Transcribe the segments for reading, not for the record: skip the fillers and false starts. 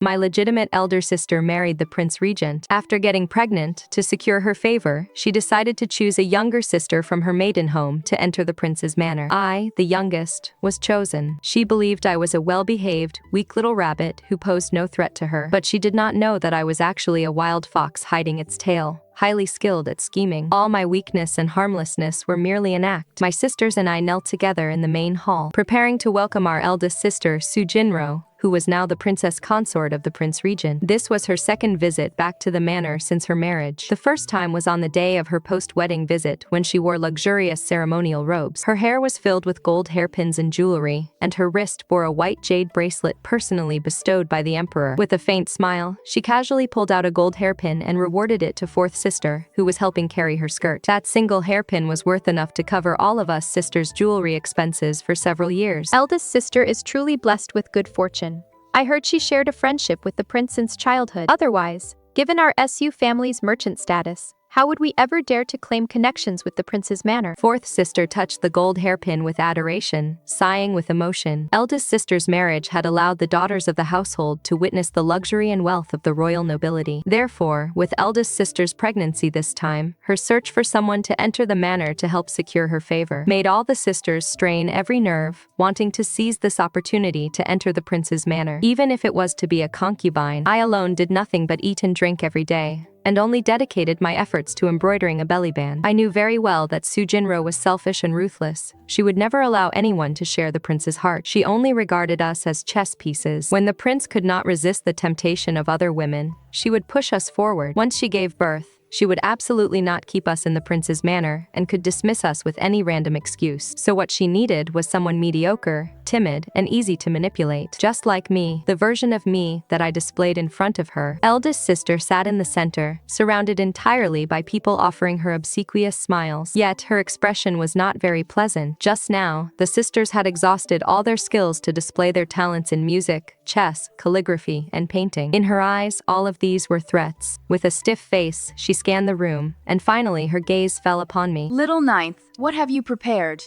My legitimate elder sister married the Prince Regent. After getting pregnant, to secure her favor, she decided to choose a younger sister from her maiden home to enter the prince's manor. I, the youngest, was chosen. She believed I was a well-behaved, weak little rabbit who posed no threat to her, but she did not know that I was actually a wild fox hiding its tail, highly skilled at scheming. All my weakness and harmlessness were merely an act. My sisters and I knelt together in the main hall, preparing to welcome our eldest sister, Su Jinrou, who was now the Princess Consort of the Prince Regent. This was her second visit back to the manor since her marriage. The first time was on the day of her post-wedding visit when she wore luxurious ceremonial robes. Her hair was filled with gold hairpins and jewelry, and her wrist bore a white jade bracelet personally bestowed by the emperor. With a faint smile, she casually pulled out a gold hairpin and rewarded it to fourth sister, who was helping carry her skirt. That single hairpin was worth enough to cover all of us sisters' jewelry expenses for several years. Eldest sister is truly blessed with good fortune. I heard she shared a friendship with the prince since childhood. Otherwise, given our SU family's merchant status, how would we ever dare to claim connections with the prince's manor? Fourth sister touched the gold hairpin with adoration, sighing with emotion. Eldest sister's marriage had allowed the daughters of the household to witness the luxury and wealth of the royal nobility. Therefore, with eldest sister's pregnancy this time, her search for someone to enter the manor to help secure her favor made all the sisters strain every nerve, wanting to seize this opportunity to enter the prince's manor. Even if it was to be a concubine, I alone did nothing but eat and drink every day, and only dedicated my efforts to embroidering a belly band. I knew very well that Su Jinrou was selfish and ruthless. She would never allow anyone to share the prince's heart. She only regarded us as chess pieces. When the prince could not resist the temptation of other women, she would push us forward. Once she gave birth, she would absolutely not keep us in the prince's manor and could dismiss us with any random excuse. So what she needed was someone mediocre, timid, and easy to manipulate. Just like me, the version of me that I displayed in front of her. Eldest sister sat in the center, surrounded entirely by people offering her obsequious smiles. Yet her expression was not very pleasant. Just now, the sisters had exhausted all their skills to display their talents in music, chess, calligraphy, and painting. In her eyes, all of these were threats. With a stiff face, she scanned the room, and finally her gaze fell upon me. Little ninth, what have you prepared?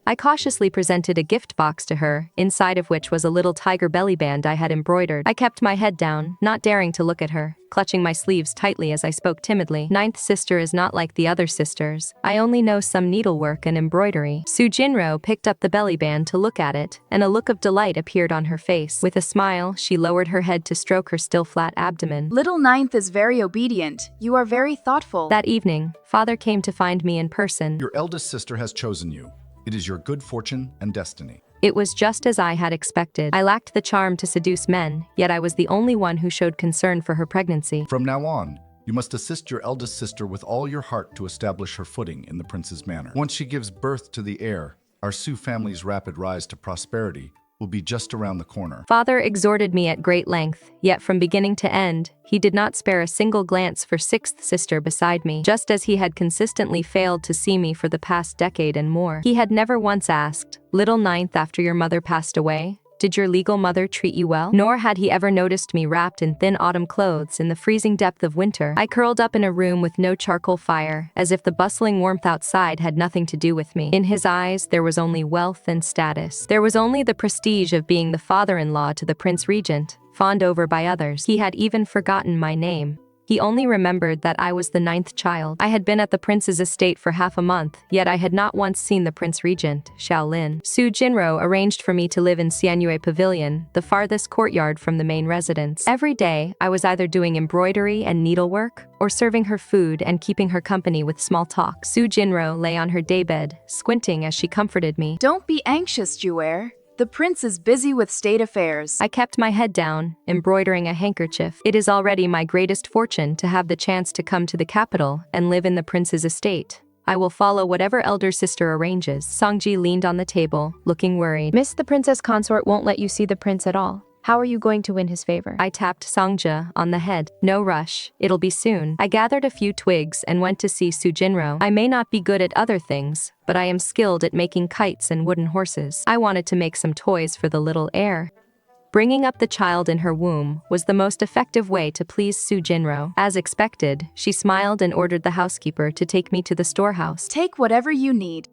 I cautiously presented a gift box to her, inside of which was a little tiger belly band I had embroidered. I kept my head down, not daring to look at her, clutching my sleeves tightly as I spoke timidly. Ninth sister is not like the other sisters. I only know some needlework and embroidery. Su Jinrou picked up the belly band to look at it, and a look of delight appeared on her face. With a smile, she lowered her head to stroke her still flat abdomen. Little ninth is very obedient. You are very thoughtful. That evening, father came to find me in person. Your eldest sister has chosen you. It is your good fortune and destiny. It was just as I had expected. I lacked the charm to seduce men, yet I was the only one who showed concern for her pregnancy. From now on, you must assist your eldest sister with all your heart to establish her footing in the prince's manor. Once she gives birth to the heir, our Su family's rapid rise to prosperity will be just around the corner. Father exhorted me at great length, yet from beginning to end, he did not spare a single glance for sixth sister beside me, just as he had consistently failed to see me for the past decade and more. He had never once asked, "Little ninth, after your mother passed away, did your legal mother treat you well?" Nor had he ever noticed me wrapped in thin autumn clothes in the freezing depth of winter. I curled up in a room with no charcoal fire, as if the bustling warmth outside had nothing to do with me. In his eyes, there was only wealth and status. There was only the prestige of being the father-in-law to the Prince Regent, fawned over by others. He had even forgotten my name. He only remembered that I was the ninth child. I had been at the prince's estate for half a month, yet I had not once seen the Prince Regent, Xiao Lin. Su Jinrou arranged for me to live in Xianyue Pavilion, the farthest courtyard from the main residence. Every day, I was either doing embroidery and needlework, or serving her food and keeping her company with small talk. Su Jinrou lay on her daybed, squinting as she comforted me. Don't be anxious, Juer. The prince is busy with state affairs. I kept my head down, embroidering a handkerchief. It is already my greatest fortune to have the chance to come to the capital and live in the prince's estate. I will follow whatever elder sister arranges. Songji leaned on the table, looking worried. Miss, the Princess Consort won't let you see the prince at all. How are you going to win his favor? I tapped Songja on the head. No rush, it'll be soon. I gathered a few twigs and went to see Su Jinrou. I may not be good at other things, but I am skilled at making kites and wooden horses. I wanted to make some toys for the little heir. Bringing up the child in her womb was the most effective way to please Su Jinrou. As expected, she smiled and ordered the housekeeper to take me to the storehouse. Take whatever you need.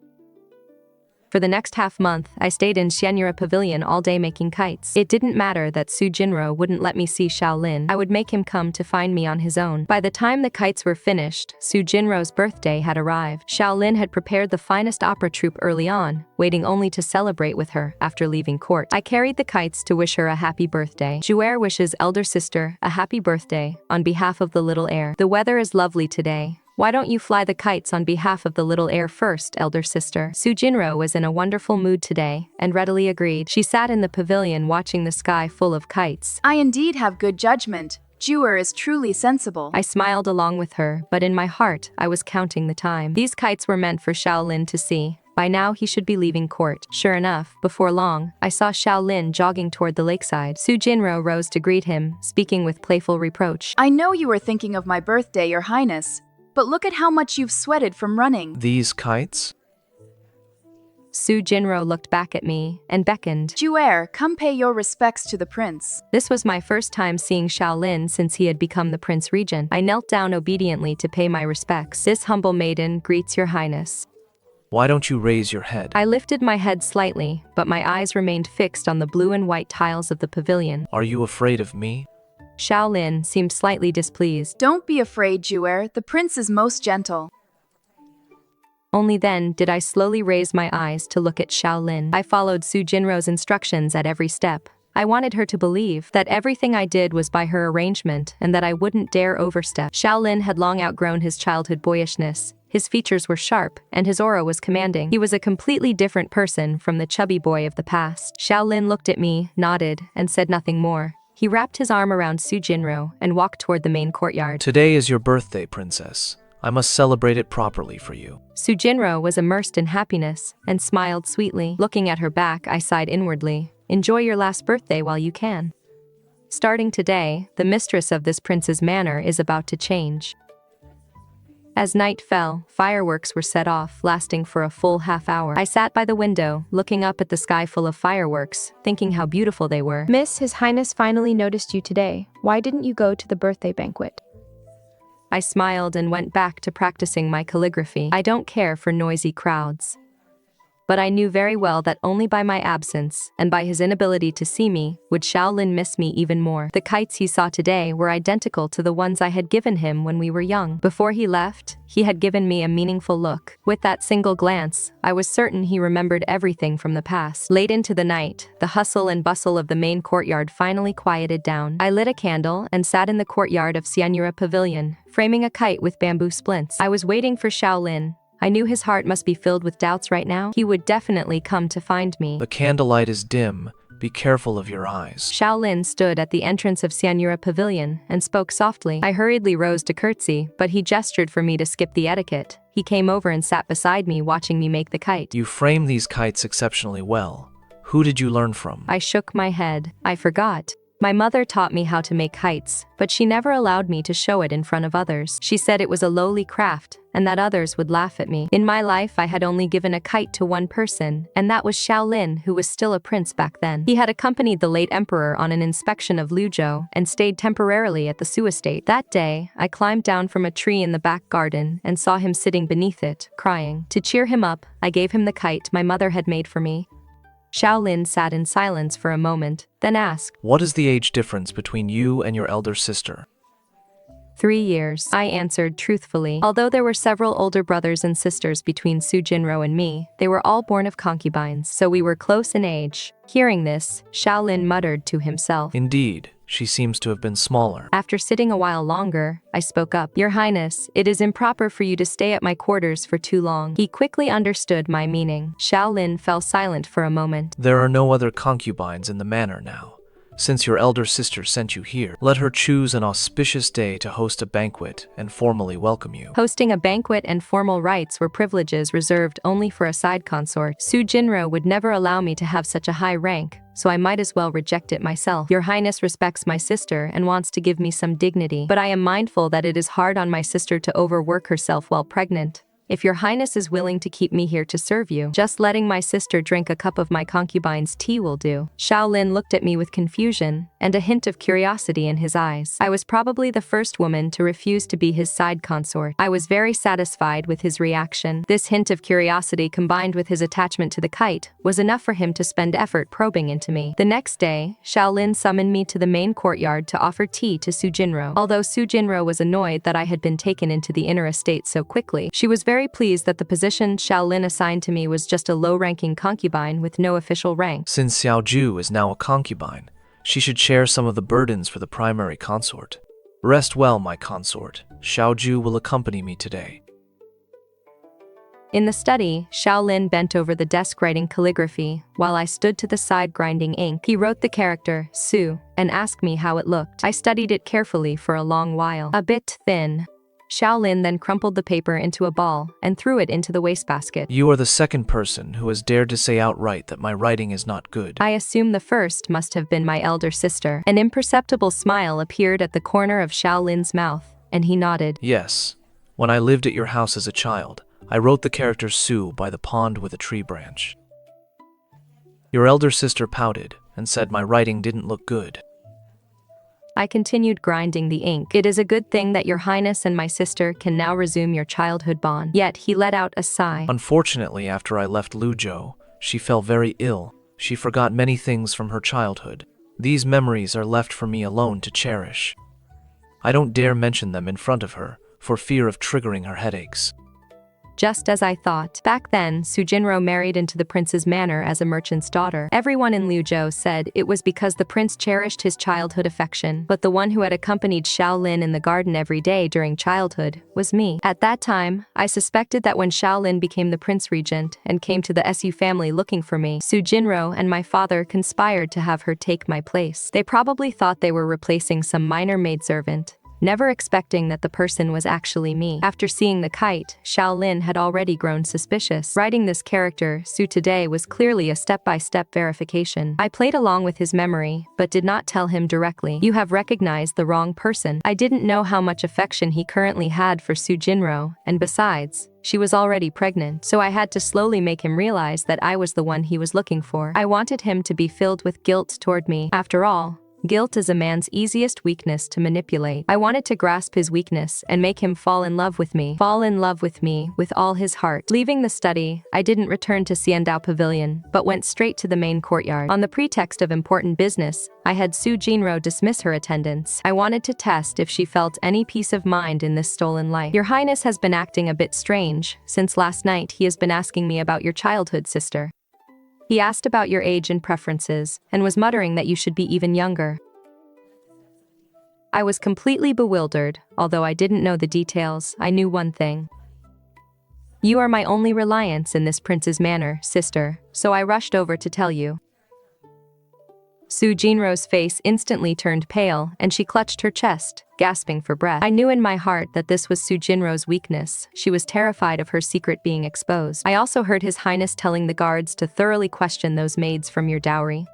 For the next half-month, I stayed in Xianyu Pavilion all day making kites. It didn't matter that Su Jinrou wouldn't let me see Xiao Lin. I would make him come to find me on his own. By the time the kites were finished, Su Jinrou's birthday had arrived. Xiao Lin had prepared the finest opera troupe early on, waiting only to celebrate with her after leaving court. I carried the kites to wish her a happy birthday. Juer wishes elder sister a happy birthday on behalf of the little heir. The weather is lovely today. Why don't you fly the kites on behalf of the little heir first, elder sister? Su Jinrou was in a wonderful mood today, and readily agreed. She sat in the pavilion watching the sky full of kites. I indeed have good judgment. Juer is truly sensible. I smiled along with her, but in my heart, I was counting the time. These kites were meant for Xiao Lin to see. By now, he should be leaving court. Sure enough, before long, I saw Xiao Lin jogging toward the lakeside. Su Jinrou rose to greet him, speaking with playful reproach. I know you were thinking of my birthday, Your Highness, but look at how much you've sweated from running. These kites? Su Jinrou looked back at me and beckoned. Juer, come pay your respects to the prince. This was my first time seeing Xiao Lin since he had become the Prince Regent. I knelt down obediently to pay my respects. This humble maiden greets Your Highness. Why don't you raise your head? I lifted my head slightly, but my eyes remained fixed on the blue and white tiles of the pavilion. Are you afraid of me? Xiao Lin seemed slightly displeased. Don't be afraid, Juer. The prince is most gentle. Only then did I slowly raise my eyes to look at Xiao Lin. I followed Su Jinrou's instructions at every step. I wanted her to believe that everything I did was by her arrangement and that I wouldn't dare overstep. Xiao Lin had long outgrown his childhood boyishness. His features were sharp, and his aura was commanding. He was a completely different person from the chubby boy of the past. Xiao Lin looked at me, nodded, and said nothing more. He wrapped his arm around Su Jinrou and walked toward the main courtyard. Today is your birthday, princess. I must celebrate it properly for you. Su Jinrou was immersed in happiness and smiled sweetly. Looking at her back, I sighed inwardly. Enjoy your last birthday while you can. Starting today, the mistress of this prince's manor is about to change. As night fell, fireworks were set off, lasting for a full half-hour. I sat by the window, looking up at the sky full of fireworks, thinking how beautiful they were. Miss, His Highness finally noticed you today. Why didn't you go to the birthday banquet? I smiled and went back to practicing my calligraphy. I don't care for noisy crowds. But I knew very well that only by my absence, and by his inability to see me, would Xiao Lin miss me even more. The kites he saw today were identical to the ones I had given him when we were young. Before he left, he had given me a meaningful look. With that single glance, I was certain he remembered everything from the past. Late into the night, the hustle and bustle of the main courtyard finally quieted down. I lit a candle and sat in the courtyard of Xianyu Pavilion, framing a kite with bamboo splints. I was waiting for Xiao Lin. I knew his heart must be filled with doubts right now. He would definitely come to find me. The candlelight is dim. Be careful of your eyes. Xiao Lin stood at the entrance of Xianyu Pavilion and spoke softly. I hurriedly rose to curtsy, but he gestured for me to skip the etiquette. He came over and sat beside me, watching me make the kite. You frame these kites exceptionally well. Who did you learn from? I shook my head. I forgot. My mother taught me how to make kites, but she never allowed me to show it in front of others. She said it was a lowly craft, and that others would laugh at me. In my life, I had only given a kite to one person, and that was Xiao Lin, who was still a prince back then. He had accompanied the late emperor on an inspection of Luzhou and stayed temporarily at the Su estate. That day, I climbed down from a tree in the back garden and saw him sitting beneath it, crying. To cheer him up, I gave him the kite my mother had made for me. Xiao Lin sat in silence for a moment, then asked, What is the age difference between you and your elder sister? 3 years, I answered truthfully. Although there were several older brothers and sisters between Su Jinrou and me, they were all born of concubines, so we were close in age. Hearing this, Xiao Lin muttered to himself. Indeed, she seems to have been smaller. After sitting a while longer, I spoke up. Your Highness, it is improper for you to stay at my quarters for too long. He quickly understood my meaning. Xiao Lin fell silent for a moment. There are no other concubines in the manor now. Since your elder sister sent you here, let her choose an auspicious day to host a banquet and formally welcome you. Hosting a banquet and formal rites were privileges reserved only for a side consort. Su Jinrou would never allow me to have such a high rank, so I might as well reject it myself. Your Highness respects my sister and wants to give me some dignity, but I am mindful that it is hard on my sister to overwork herself while pregnant. If your Highness is willing to keep me here to serve you, just letting my sister drink a cup of my concubine's tea will do. Xiao Lin looked at me with confusion, and a hint of curiosity in his eyes. I was probably the first woman to refuse to be his side consort. I was very satisfied with his reaction. This hint of curiosity combined with his attachment to the kite was enough for him to spend effort probing into me. The next day, Xiao Lin summoned me to the main courtyard to offer tea to Su Jinrou. Although Su Jinrou was annoyed that I had been taken into the inner estate so quickly, she was very pleased that the position Xiao Lin assigned to me was just a low-ranking concubine with no official rank. Since Xiao Ju is now a concubine, she should share some of the burdens for the primary consort. Rest well, my consort. Xiao Ju will accompany me today. In the study, Xiao Lin bent over the desk writing calligraphy, while I stood to the side grinding ink. He wrote the character, Su, and asked me how it looked. I studied it carefully for a long while. A bit thin. Xiao Lin then crumpled the paper into a ball and threw it into the wastebasket. You are the second person who has dared to say outright that my writing is not good. I assume the first must have been my elder sister. An imperceptible smile appeared at the corner of Xiao Lin's mouth, and he nodded. Yes. When I lived at your house as a child, I wrote the character Su by the pond with a tree branch. Your elder sister pouted and said my writing didn't look good. I continued grinding the ink. It is a good thing that your highness and my sister can now resume your childhood bond. Yet he let out a sigh. Unfortunately, after I left Luzhou, she fell very ill. She forgot many things from her childhood. These memories are left for me alone to cherish. I don't dare mention them in front of her, for fear of triggering her headaches. Just as I thought. Back then, Su Jinrou married into the prince's manor as a merchant's daughter. Everyone in Luzhou said it was because the prince cherished his childhood affection, but the one who had accompanied Xiao Lin in the garden every day during childhood was me. At that time, I suspected that when Xiao Lin became the prince regent and came to the Su family looking for me, Su Jinrou and my father conspired to have her take my place. They probably thought they were replacing some minor maidservant, never expecting that the person was actually me. After seeing the kite, Xiao Lin had already grown suspicious. Writing this character, Su today, was clearly a step-by-step verification. I played along with his memory, but did not tell him directly. You have recognized the wrong person. I didn't know how much affection he currently had for Su Jinrou, and besides, she was already pregnant, so I had to slowly make him realize that I was the one he was looking for. I wanted him to be filled with guilt toward me. After all, guilt is a man's easiest weakness to manipulate. I wanted to grasp his weakness and make him fall in love with me with all his heart. Leaving the study, I didn't return to Xiandao Pavilion, but went straight to the main courtyard. On the pretext of important business, I had Su Jinrou dismiss her attendance. I wanted to test if she felt any peace of mind in this stolen life. Your Highness has been acting a bit strange. Since last night, he has been asking me about your childhood sister. He asked about your age and preferences, and was muttering that you should be even younger. I was completely bewildered. Although I didn't know the details, I knew one thing. You are my only reliance in this prince's manor, sister, so I rushed over to tell you. Su Jinrou's face instantly turned pale, and she clutched her chest, gasping for breath. I knew in my heart that this was Su Jinrou's weakness. She was terrified of her secret being exposed. I also heard His Highness telling the guards to thoroughly question those maids from your dowry.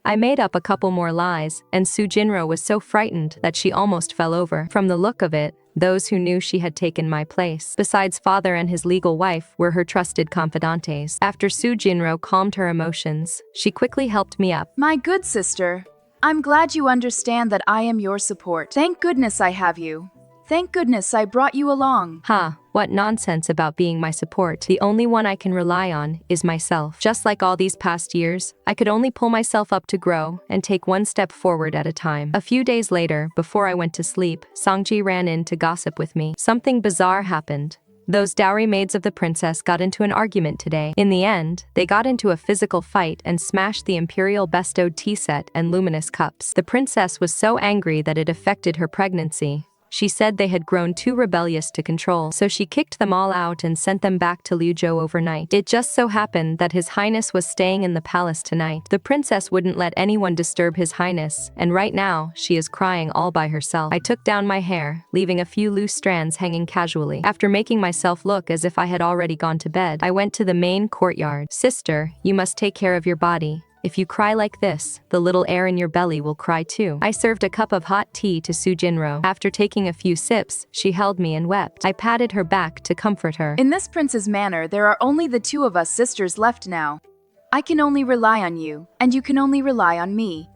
I made up a couple more lies, and Su Jinrou was so frightened that she almost fell over. From the look of it, those who knew she had taken my place, besides father and his legal wife, were her trusted confidantes. After Su Jinrou calmed her emotions, she quickly helped me up. My good sister, I'm glad you understand that I am your support. Thank goodness I have you. Thank goodness I brought you along. What nonsense about being my support. The only one I can rely on is myself. Just like all these past years, I could only pull myself up to grow and take one step forward at a time. A few days later, before I went to sleep, Songji ran in to gossip with me. Something bizarre happened. Those dowry maids of the princess got into an argument today. In the end, they got into a physical fight and smashed the imperial bestowed tea set and luminous cups. The princess was so angry that it affected her pregnancy. She said they had grown too rebellious to control, so she kicked them all out and sent them back to Luzhou overnight. It just so happened that His Highness was staying in the palace tonight. The princess wouldn't let anyone disturb His Highness, and right now, she is crying all by herself. I took down my hair, leaving a few loose strands hanging casually. After making myself look as if I had already gone to bed, I went to the main courtyard. Sister, you must take care of your body. If you cry like this, the little air in your belly will cry too. I served a cup of hot tea to Su Jinrou. After taking a few sips, she held me and wept. I patted her back to comfort her. In this prince's manor, there are only the two of us sisters left now. I can only rely on you, and you can only rely on me.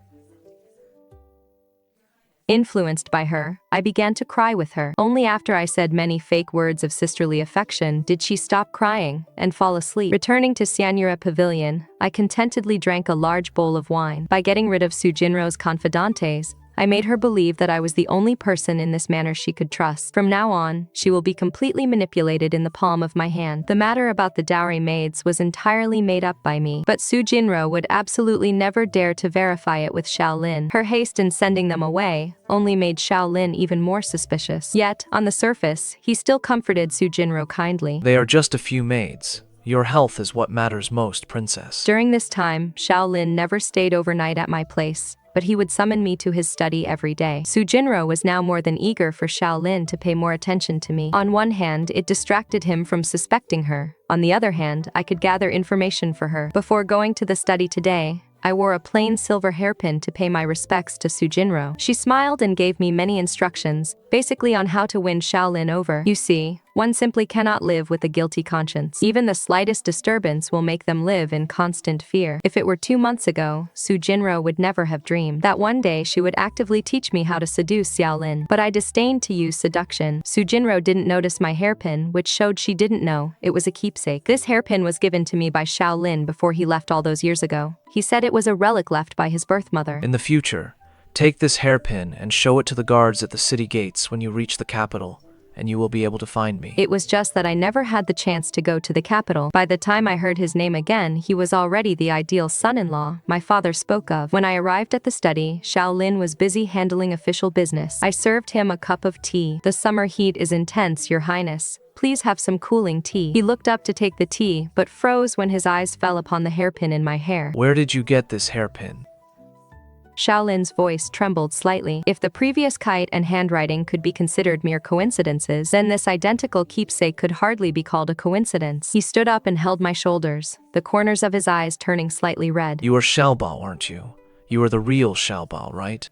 Influenced by her, I began to cry with her. Only after I said many fake words of sisterly affection did she stop crying and fall asleep. Returning to Xianyu Pavilion, I contentedly drank a large bowl of wine. By getting rid of Su Jinrou's confidantes, I made her believe that I was the only person in this manor she could trust. From now on, she will be completely manipulated in the palm of my hand. The matter about the dowry maids was entirely made up by me, but Su Jinrou would absolutely never dare to verify it with Xiao Lin. Her haste in sending them away only made Xiao Lin even more suspicious. Yet, on the surface, he still comforted Su Jinrou kindly. They are just a few maids. Your health is what matters most, princess. During this time, Xiao Lin never stayed overnight at my place, but he would summon me to his study every day. Su Jinrou was now more than eager for Xiao Lin to pay more attention to me. On one hand, it distracted him from suspecting her. On the other hand, I could gather information for her. Before going to the study today, I wore a plain silver hairpin to pay my respects to Su Jinrou. She smiled and gave me many instructions, basically on how to win Xiao Lin over. You see, one simply cannot live with a guilty conscience. Even the slightest disturbance will make them live in constant fear. If it were 2 months ago, Su Jinrou would never have dreamed that one day she would actively teach me how to seduce Xiao Lin. But I disdained to use seduction. Su Jinrou didn't notice my hairpin, which showed she didn't know it was a keepsake. This hairpin was given to me by Xiao Lin before he left all those years ago. He said it was a relic left by his birth mother. In the future, take this hairpin and show it to the guards at the city gates when you reach the capital, and you will be able to find me. It was just that I never had the chance to go to the capital. By the time I heard his name again, he was already the ideal son-in-law my father spoke of. When I arrived at the study, Xiao Lin was busy handling official business. I served him a cup of tea. The summer heat is intense, Your Highness. Please have some cooling tea. He looked up to take the tea, but froze when his eyes fell upon the hairpin in my hair. Where did you get this hairpin? Xiao Lin's voice trembled slightly. If the previous kite and handwriting could be considered mere coincidences, then this identical keepsake could hardly be called a coincidence. He stood up and held my shoulders, the corners of his eyes turning slightly red. You are Xiaobao, aren't you? You are the real Xiaobao, right?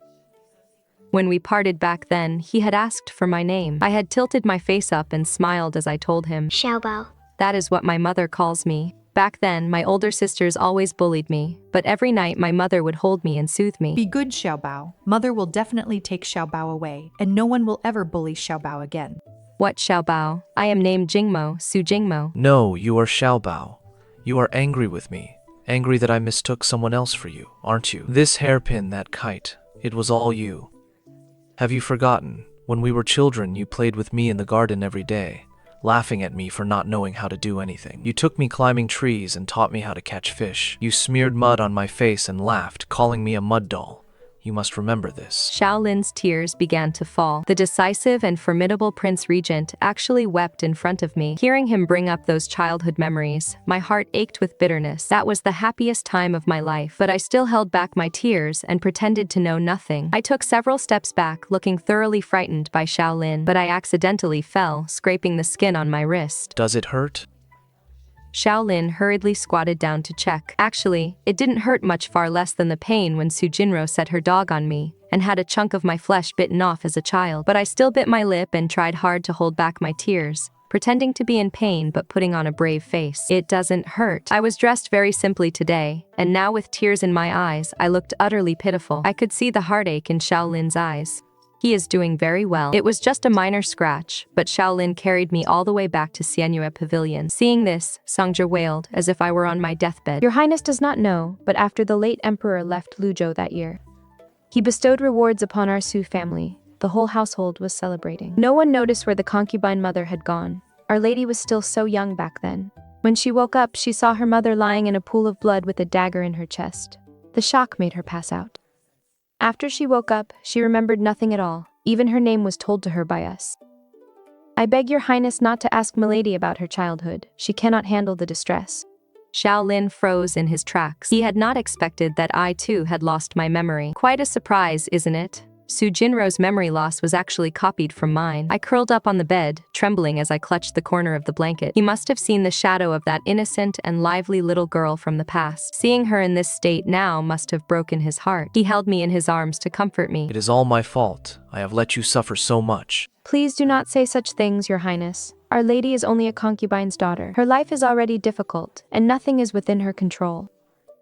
When we parted back then, he had asked for my name. I had tilted my face up and smiled as I told him. Xiaobao. That is what my mother calls me. Back then, my older sisters always bullied me, but every night my mother would hold me and soothe me. Be good, Xiaobao. Mother will definitely take Xiaobao away, and no one will ever bully Xiaobao again. What Xiaobao? I am named Jingmo, Su Jingmo. No, you are Xiaobao. You are angry with me. Angry that I mistook someone else for you, aren't you? This hairpin, that kite, it was all you. Have you forgotten? When we were children, you played with me in the garden every day, laughing at me for not knowing how to do anything. You took me climbing trees and taught me how to catch fish. You smeared mud on my face and laughed, calling me a mud doll. You must remember this. Xiao Lin's tears began to fall. The decisive and formidable Prince Regent actually wept in front of me. Hearing him bring up those childhood memories, my heart ached with bitterness. That was the happiest time of my life, but I still held back my tears and pretended to know nothing. I took several steps back, looking thoroughly frightened by Xiao Lin, but I accidentally fell, scraping the skin on my wrist. Does it hurt? Xiao Lin hurriedly squatted down to check. Actually, it didn't hurt much, far less than the pain when Su Jinrou set her dog on me and had a chunk of my flesh bitten off as a child. But I still bit my lip and tried hard to hold back my tears, pretending to be in pain but putting on a brave face. It doesn't hurt. I was dressed very simply today, and now with tears in my eyes, I looked utterly pitiful. I could see the heartache in Xiao Lin's eyes. He is doing very well. It was just a minor scratch, but Xiao Lin carried me all the way back to Xianyu Pavilion. Seeing this, Songzhe wailed, as if I were on my deathbed. Your Highness does not know, but after the late emperor left Luzhou that year, he bestowed rewards upon our Su family. The whole household was celebrating. No one noticed where the concubine mother had gone. Our lady was still so young back then. When she woke up, she saw her mother lying in a pool of blood with a dagger in her chest. The shock made her pass out. After she woke up, she remembered nothing at all. Even her name was told to her by us. I beg your highness not to ask milady about her childhood. She cannot handle the distress. Xiao Lin froze in his tracks. He had not expected that I too had lost my memory. Quite a surprise, isn't it? Su Jinrou's memory loss was actually copied from mine. I curled up on the bed, trembling as I clutched the corner of the blanket. He must have seen the shadow of that innocent and lively little girl from the past. Seeing her in this state now must have broken his heart. He held me in his arms to comfort me. It is all my fault. I have let you suffer so much. Please do not say such things, your highness. Our lady is only a concubine's daughter. Her life is already difficult, and nothing is within her control.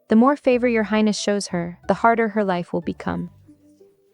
The more favor your highness shows her, the harder her life will become.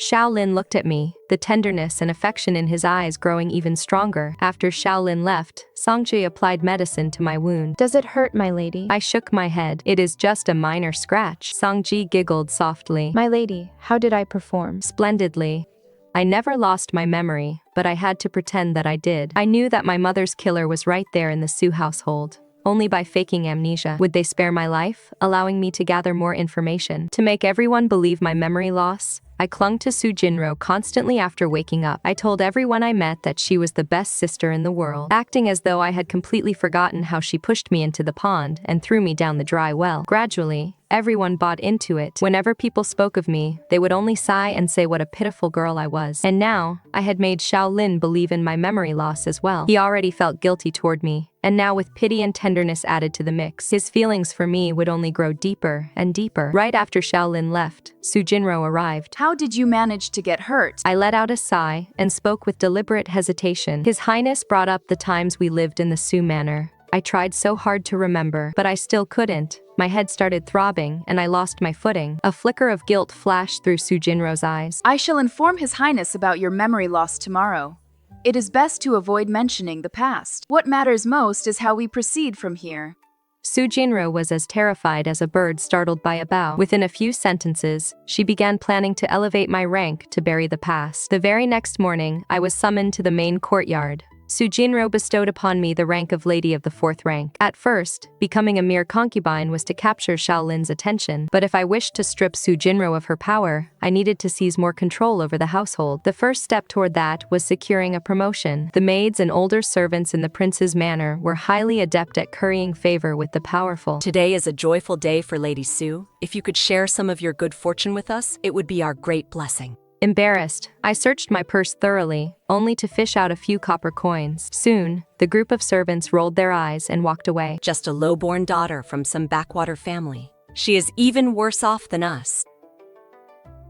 Xiao Lin looked at me, the tenderness and affection in his eyes growing even stronger. After Xiao Lin left, Songji applied medicine to my wound. Does it hurt, my lady? I shook my head. It is just a minor scratch. Songji giggled softly. My lady, how did I perform? Splendidly. I never lost my memory, but I had to pretend that I did. I knew that my mother's killer was right there in the Su household. Only by faking amnesia would they spare my life, allowing me to gather more information. To make everyone believe my memory loss, I clung to Su Jinrou constantly after waking up. I told everyone I met that she was the best sister in the world, acting as though I had completely forgotten how she pushed me into the pond and threw me down the dry well. Gradually, everyone bought into it. Whenever people spoke of me, they would only sigh and say what a pitiful girl I was. And now, I had made Xiao Lin believe in my memory loss as well. He already felt guilty toward me, and now with pity and tenderness added to the mix, his feelings for me would only grow deeper and deeper. Right after Xiao Lin left, Su Jinrou arrived. How did you manage to get hurt? I let out a sigh and spoke with deliberate hesitation. His Highness brought up the times we lived in the Su manor. I tried so hard to remember, but I still couldn't. My head started throbbing, and I lost my footing. A flicker of guilt flashed through Su Jinrou's eyes. I shall inform His Highness about your memory loss tomorrow. It is best to avoid mentioning the past. What matters most is how we proceed from here. Su Jinrou was as terrified as a bird startled by a bough. Within a few sentences, she began planning to elevate my rank to bury the past. The very next morning, I was summoned to the main courtyard. Su Jinrou bestowed upon me the rank of Lady of the 4th rank. At first, becoming a mere concubine was to capture Xiao Lin's attention, but if I wished to strip Su Jinrou of her power, I needed to seize more control over the household. The first step toward that was securing a promotion. The maids and older servants in the prince's manor were highly adept at currying favor with the powerful. Today is a joyful day for Lady Su. If you could share some of your good fortune with us, it would be our great blessing. Embarrassed, I searched my purse thoroughly, only to fish out a few copper coins. Soon, the group of servants rolled their eyes and walked away. Just a low-born daughter from some backwater family. She is even worse off than us.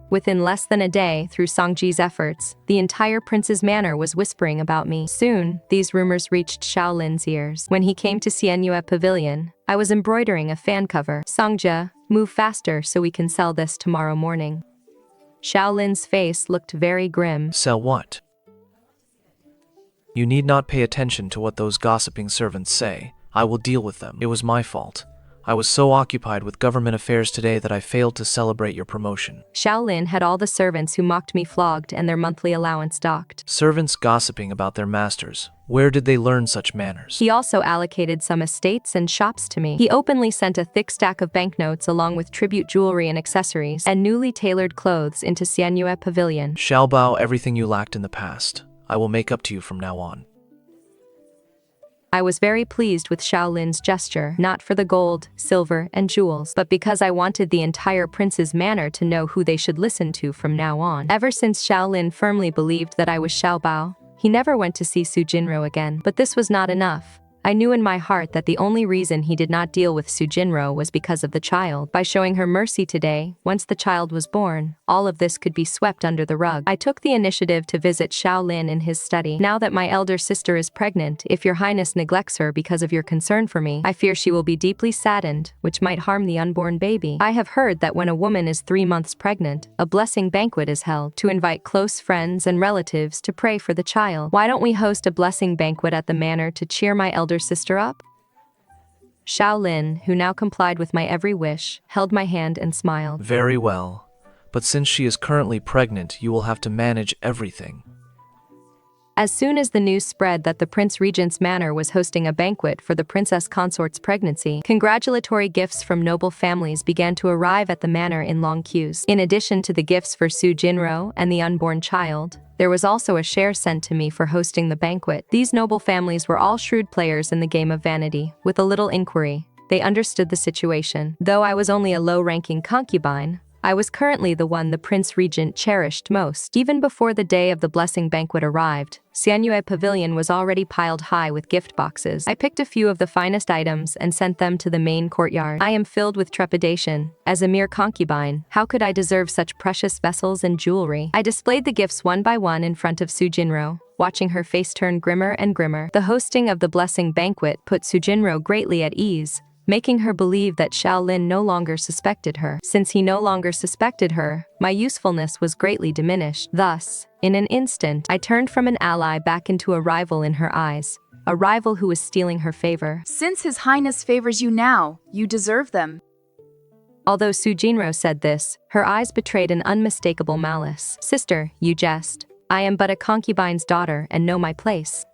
Within less than a day, through Songji's efforts, the entire prince's manor was whispering about me. Soon, these rumors reached Xiao Lin's ears. When he came to Manhwa Pavilion, I was embroidering a fan cover. Songjia, move faster so we can sell this tomorrow morning. Xiao Lin's face looked very grim. Sell what? You need not pay attention to what those gossiping servants say. I will deal with them. It was my fault. I was so occupied with government affairs today that I failed to celebrate your promotion. Xiao Lin had all the servants who mocked me flogged and their monthly allowance docked. Servants gossiping about their masters. Where did they learn such manners? He also allocated some estates and shops to me. He openly sent a thick stack of banknotes along with tribute jewelry and accessories and newly tailored clothes into Manhwa Pavilion. Xiaobao, everything you lacked in the past. I will make up to you from now on. I was very pleased with Xiao Lin's gesture, not for the gold, silver, and jewels, but because I wanted the entire prince's manor to know who they should listen to from now on. Ever since Xiao Lin firmly believed that I was Xiaobao, he never went to see Su Jinrou again. But this was not enough. I knew in my heart that the only reason he did not deal with Su Jinrou was because of the child. By showing her mercy today, once the child was born, all of this could be swept under the rug. I took the initiative to visit Xiao Lin in his study. Now that my elder sister is pregnant, if your highness neglects her because of your concern for me, I fear she will be deeply saddened, which might harm the unborn baby. I have heard that when a woman is 3 months pregnant, a blessing banquet is held to invite close friends and relatives to pray for the child. Why don't we host a blessing banquet at the manor to cheer my elder sister up? Xiao Lin, who now complied with my every wish, held my hand and smiled. Very well. But since she is currently pregnant, you will have to manage everything. As soon as the news spread that the Prince Regent's manor was hosting a banquet for the Princess Consort's pregnancy, congratulatory gifts from noble families began to arrive at the manor in long queues. In addition to the gifts for Su Jinrou and the unborn child, there was also a share sent to me for hosting the banquet. These noble families were all shrewd players in the game of vanity. With a little inquiry, they understood the situation. Though I was only a low-ranking concubine, I was currently the one the Prince Regent cherished most. Even before the day of the blessing banquet arrived, Manhwa Pavilion was already piled high with gift boxes. I picked a few of the finest items and sent them to the main courtyard. I am filled with trepidation. As a mere concubine, how could I deserve such precious vessels and jewelry? I displayed the gifts one by one in front of Su Jinrou, watching her face turn grimmer and grimmer. The hosting of the blessing banquet put Su Jinrou greatly at ease, making her believe that Xiao Lin no longer suspected her. Since he no longer suspected her, my usefulness was greatly diminished. Thus, in an instant, I turned from an ally back into a rival in her eyes, a rival who was stealing her favor. Since His Highness favors you now, you deserve them. Although Su Jinrou said this, her eyes betrayed an unmistakable malice. Sister, you jest. I am but a concubine's daughter and know my place.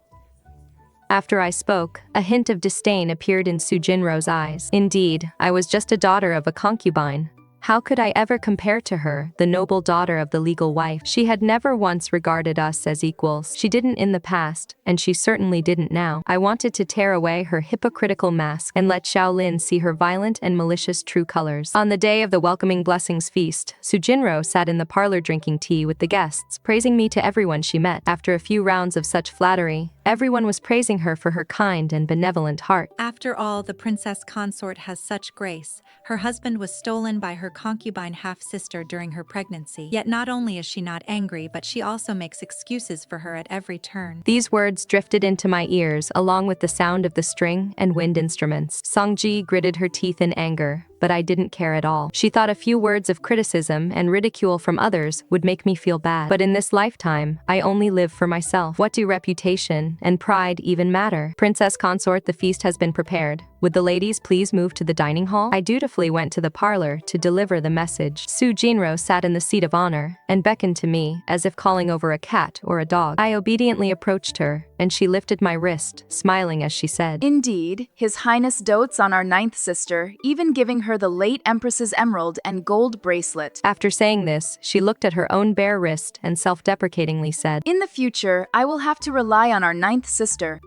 After I spoke, a hint of disdain appeared in Su Jinrou's eyes. Indeed, I was just a daughter of a concubine. How could I ever compare to her, the noble daughter of the legal wife? She had never once regarded us as equals. She didn't in the past, and she certainly didn't now. I wanted to tear away her hypocritical mask and let Xiao Lin see her violent and malicious true colors. On the day of the Welcoming Blessings feast, Su Jinrou sat in the parlor drinking tea with the guests, praising me to everyone she met. After a few rounds of such flattery, everyone was praising her for her kind and benevolent heart. After all, the Princess Consort has such grace. Her husband was stolen by her concubine half-sister during her pregnancy. Yet not only is she not angry, but she also makes excuses for her at every turn. These words drifted into my ears along with the sound of the string and wind instruments. Songji gritted her teeth in anger, but I didn't care at all. She thought a few words of criticism and ridicule from others would make me feel bad. But in this lifetime, I only live for myself. What do reputation and pride even matter? Princess Consort, the feast has been prepared. Would the ladies please move to the dining hall? I dutifully went to the parlor to deliver the message. Su Jinrou sat in the seat of honor and beckoned to me as if calling over a cat or a dog. I obediently approached her, and she lifted my wrist, smiling as she said, Indeed, His Highness dotes on our 9th sister, even giving her the late Empress's emerald and gold bracelet. After saying this, she looked at her own bare wrist and self-deprecatingly said, In the future, I will have to rely on our 9th sister.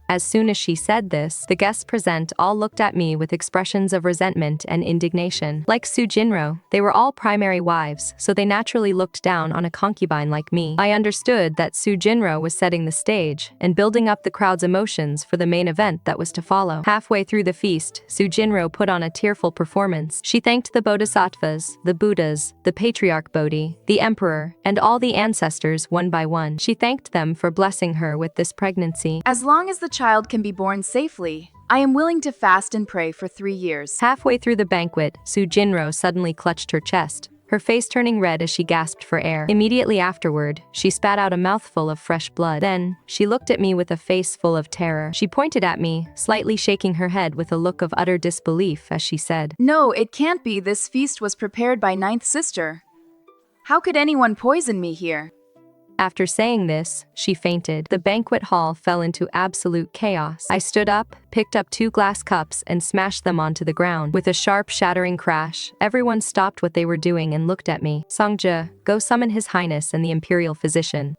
As soon as she said this, the guests present all looked at me with expressions of resentment and indignation. Like Su Jinrou, they were all primary wives, so they naturally looked down on a concubine like me. I understood that Su Jinrou was setting the stage and building up the crowd's emotions for the main event that was to follow. Halfway through the feast, Su Jinrou put on a tearful performance. She thanked the Bodhisattvas, the Buddhas, the Patriarch Bodhi, the Emperor, and all the ancestors one by one. She thanked them for blessing her with this pregnancy. As long as the child can be born safely, I am willing to fast and pray for 3 years. Halfway through the banquet, Su Jinrou suddenly clutched her chest, her face turning red as she gasped for air. Immediately afterward, she spat out a mouthful of fresh blood. Then, she looked at me with a face full of terror. She pointed at me, slightly shaking her head with a look of utter disbelief as she said, No, it can't be. This feast was prepared by 9th sister. How could anyone poison me here? After saying this, she fainted. The banquet hall fell into absolute chaos. I stood up, picked up 2 glass cups, and smashed them onto the ground. With a sharp, shattering crash, everyone stopped what they were doing and looked at me. Songje, go summon His Highness and the Imperial Physician.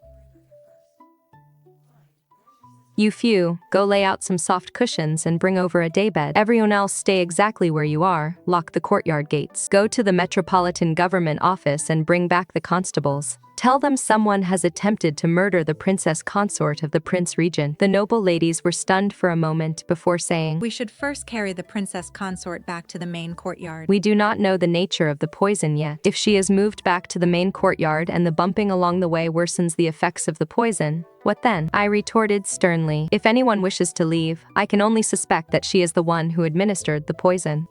You few, go lay out some soft cushions and bring over a daybed. Everyone else stay exactly where you are, lock the courtyard gates. Go to the Metropolitan Government office and bring back the constables. Tell them someone has attempted to murder the Princess Consort of the Prince Regent. The noble ladies were stunned for a moment before saying, We should first carry the Princess Consort back to the main courtyard. We do not know the nature of the poison yet. If she is moved back to the main courtyard and the bumping along the way worsens the effects of the poison, what then? I retorted sternly. If anyone wishes to leave, I can only suspect that she is the one who administered the poison.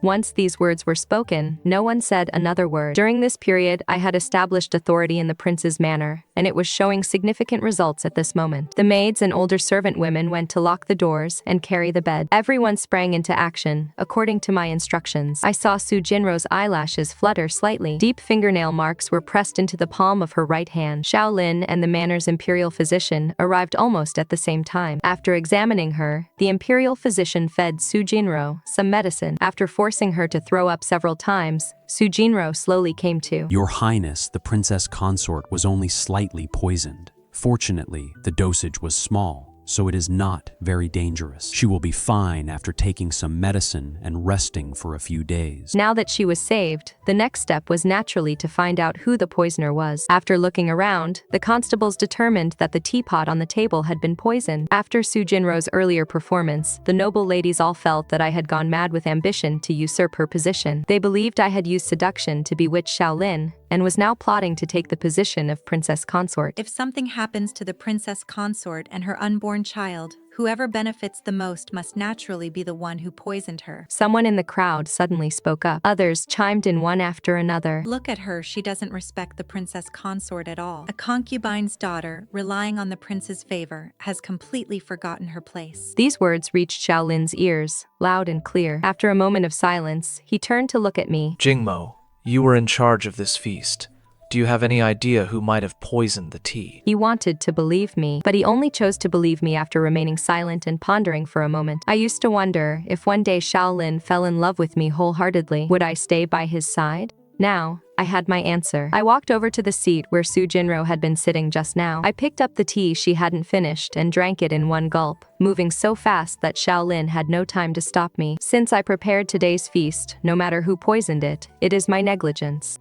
Once these words were spoken, no one said another word. During this period, I had established authority in the prince's manor, and it was showing significant results at this moment. The maids and older servant women went to lock the doors and carry the bed. Everyone sprang into action, according to my instructions. I saw Su Jinrou's eyelashes flutter slightly. Deep fingernail marks were pressed into the palm of her right hand. Xiao Lin and the manor's imperial physician arrived almost at the same time. After examining her, the imperial physician fed Su Jinrou some medicine. After forcing her to throw up several times, Su Jinrou slowly came to. Your Highness, the Princess Consort was only slightly poisoned. Fortunately, the dosage was small, so it is not very dangerous. She will be fine after taking some medicine and resting for a few days. Now that she was saved, the next step was naturally to find out who the poisoner was. After looking around, the constables determined that the teapot on the table had been poisoned. After Su Jinrou's earlier performance, the noble ladies all felt that I had gone mad with ambition to usurp her position. They believed I had used seduction to bewitch Xiao Lin, and was now plotting to take the position of Princess Consort. If something happens to the Princess Consort and her unborn child, Whoever benefits the most must naturally be the one who poisoned her. Someone in the crowd suddenly spoke up. Others chimed in one after another. Look at her, she doesn't respect the Princess Consort at all. A concubine's daughter, relying on the prince's favor, has completely forgotten her place. These words reached Xiao Lin's ears, loud and clear. After a moment of silence, he turned to look at me. Jingmo, you were in charge of this feast. Do you have any idea who might have poisoned the tea? He wanted to believe me, but he only chose to believe me after remaining silent and pondering for a moment. I used to wonder, if one day Xiao Lin fell in love with me wholeheartedly, would I stay by his side? Now, I had my answer. I walked over to the seat where Su Jinrou had been sitting just now. I picked up the tea she hadn't finished and drank it in one gulp, moving so fast that Xiao Lin had no time to stop me. Since I prepared today's feast, no matter who poisoned it, it is my negligence.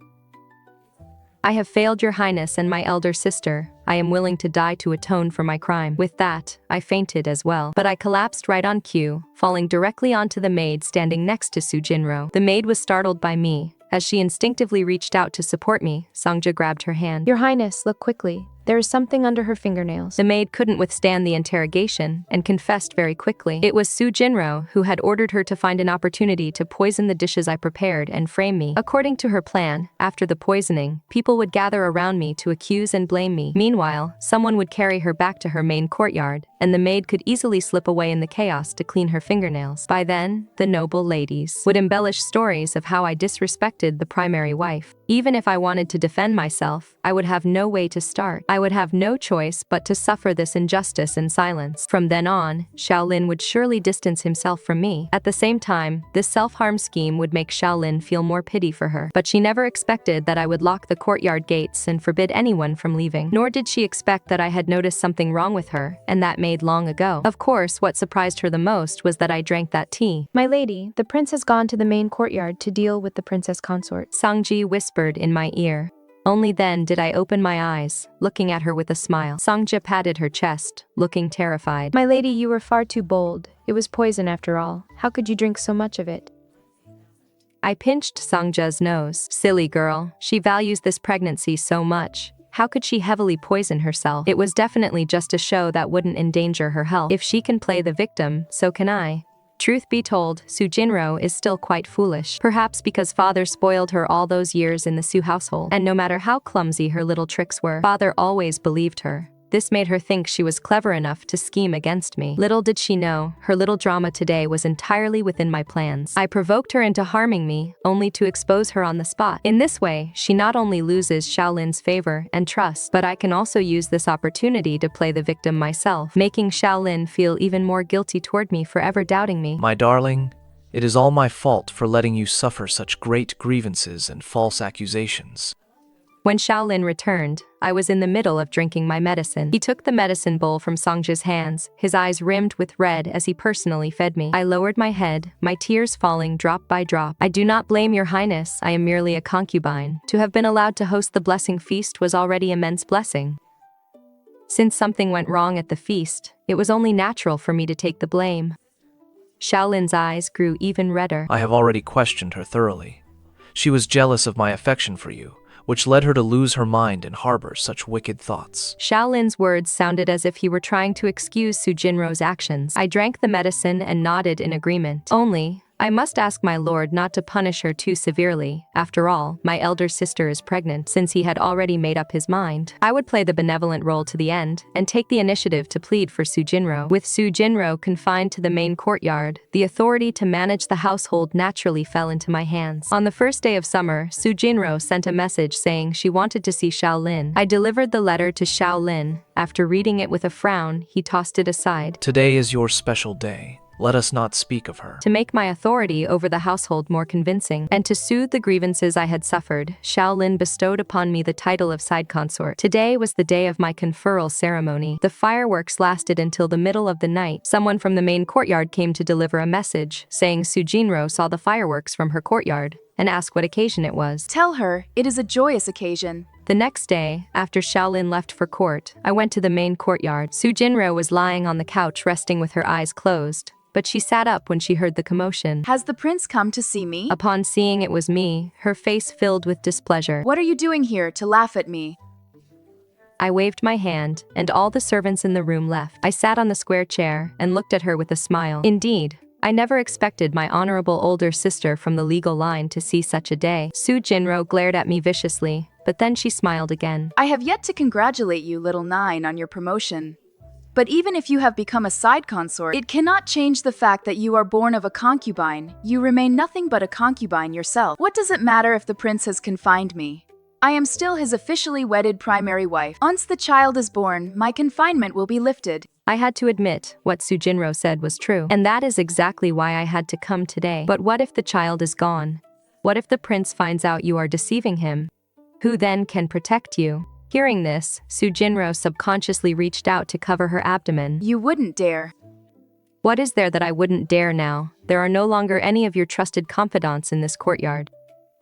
I have failed your highness and my elder sister. I am willing to die to atone for my crime. With that, I fainted as well. But I collapsed right on cue, falling directly onto the maid standing next to Su Jinrou. The maid was startled by me. As she instinctively reached out to support me, Sangja grabbed her hand. Your Highness, look quickly. There is something under her fingernails. The maid couldn't withstand the interrogation and confessed very quickly. It was Su Jinrou who had ordered her to find an opportunity to poison the dishes I prepared and frame me. According to her plan, after the poisoning, people would gather around me to accuse and blame me. Meanwhile, someone would carry her back to her main courtyard, and the maid could easily slip away in the chaos to clean her fingernails. By then, the noble ladies would embellish stories of how I disrespected the primary wife. Even if I wanted to defend myself, I would have no way to start. I would have no choice but to suffer this injustice in silence. From then on, Xiao Lin would surely distance himself from me. At the same time, this self-harm scheme would make Xiao Lin feel more pity for her. But she never expected that I would lock the courtyard gates and forbid anyone from leaving. Nor did she expect that I had noticed something wrong with her, and that made long ago. Of course, what surprised her the most was that I drank that tea. My lady, the prince has gone to the main courtyard to deal with the Princess Consort. Sangji whispered in my ear. Only then did I open my eyes, looking at her with a smile. Sangja patted her chest, looking terrified. My lady, you were far too bold. It was poison after all. How could you drink so much of it? I pinched Sangja's nose. Silly girl, she values this pregnancy so much. How could she heavily poison herself? It was definitely just a show that wouldn't endanger her health. If she can play the victim, so can I. Truth be told, Su Jinrou is still quite foolish. Perhaps because father spoiled her all those years in the Su household. And no matter how clumsy her little tricks were, father always believed her. This made her think she was clever enough to scheme against me. Little did she know, her little drama today was entirely within my plans. I provoked her into harming me, only to expose her on the spot. In this way, she not only loses Xiao Lin's favor and trust, but I can also use this opportunity to play the victim myself, making Xiao Lin feel even more guilty toward me for ever doubting me. My darling, it is all my fault for letting you suffer such great grievances and false accusations. When Xiao Lin returned, I was in the middle of drinking my medicine. He took the medicine bowl from Sangja's hands, his eyes rimmed with red as he personally fed me. I lowered my head, my tears falling drop by drop. I do not blame your highness, I am merely a concubine. To have been allowed to host the blessing feast was already immense blessing. Since something went wrong at the feast, it was only natural for me to take the blame. Xiao Lin's eyes grew even redder. I have already questioned her thoroughly. She was jealous of my affection for you, which led her to lose her mind and harbor such wicked thoughts. Xiao Lin's words sounded as if he were trying to excuse Su Jinrou's actions. I drank the medicine and nodded in agreement. Only, I must ask my lord not to punish her too severely. After all, my elder sister is pregnant. Since he had already made up his mind, I would play the benevolent role to the end and take the initiative to plead for Su Jinrou. With Su Jinrou confined to the main courtyard, the authority to manage the household naturally fell into my hands. On the first day of summer, Su Jinrou sent a message saying she wanted to see Xiao Lin. I delivered the letter to Xiao Lin. After reading it with a frown, he tossed it aside. Today is your special day. Let us not speak of her. To make my authority over the household more convincing, and to soothe the grievances I had suffered, Xiao Lin bestowed upon me the title of Side Consort. Today was the day of my conferral ceremony. The fireworks lasted until the middle of the night. Someone from the main courtyard came to deliver a message, saying Su Jinrou saw the fireworks from her courtyard, and asked what occasion it was. Tell her, it is a joyous occasion. The next day, after Xiao Lin left for court, I went to the main courtyard. Su Jinrou was lying on the couch resting with her eyes closed. But she sat up when she heard the commotion. Has the prince come to see me? Upon seeing it was me, her face filled with displeasure. What are you doing here to laugh at me? I waved my hand, and all the servants in the room left. I sat on the square chair and looked at her with a smile. Indeed, I never expected my honorable older sister from the legal line to see such a day. Su Jinrou glared at me viciously, but then she smiled again. I have yet to congratulate you, little nine, on your promotion. But even if you have become a side consort, it cannot change the fact that you are born of a concubine. You remain nothing but a concubine yourself. What does it matter if the prince has confined me? I am still his officially wedded primary wife. Once the child is born, my confinement will be lifted. I had to admit what Su Jinrou said was true, and that is exactly why I had to come today. But what if the child is gone? What if the prince finds out you are deceiving him? Who then can protect you? Hearing this, Su Jinrou subconsciously reached out to cover her abdomen. You wouldn't dare. What is there that I wouldn't dare now? There are no longer any of your trusted confidants in this courtyard.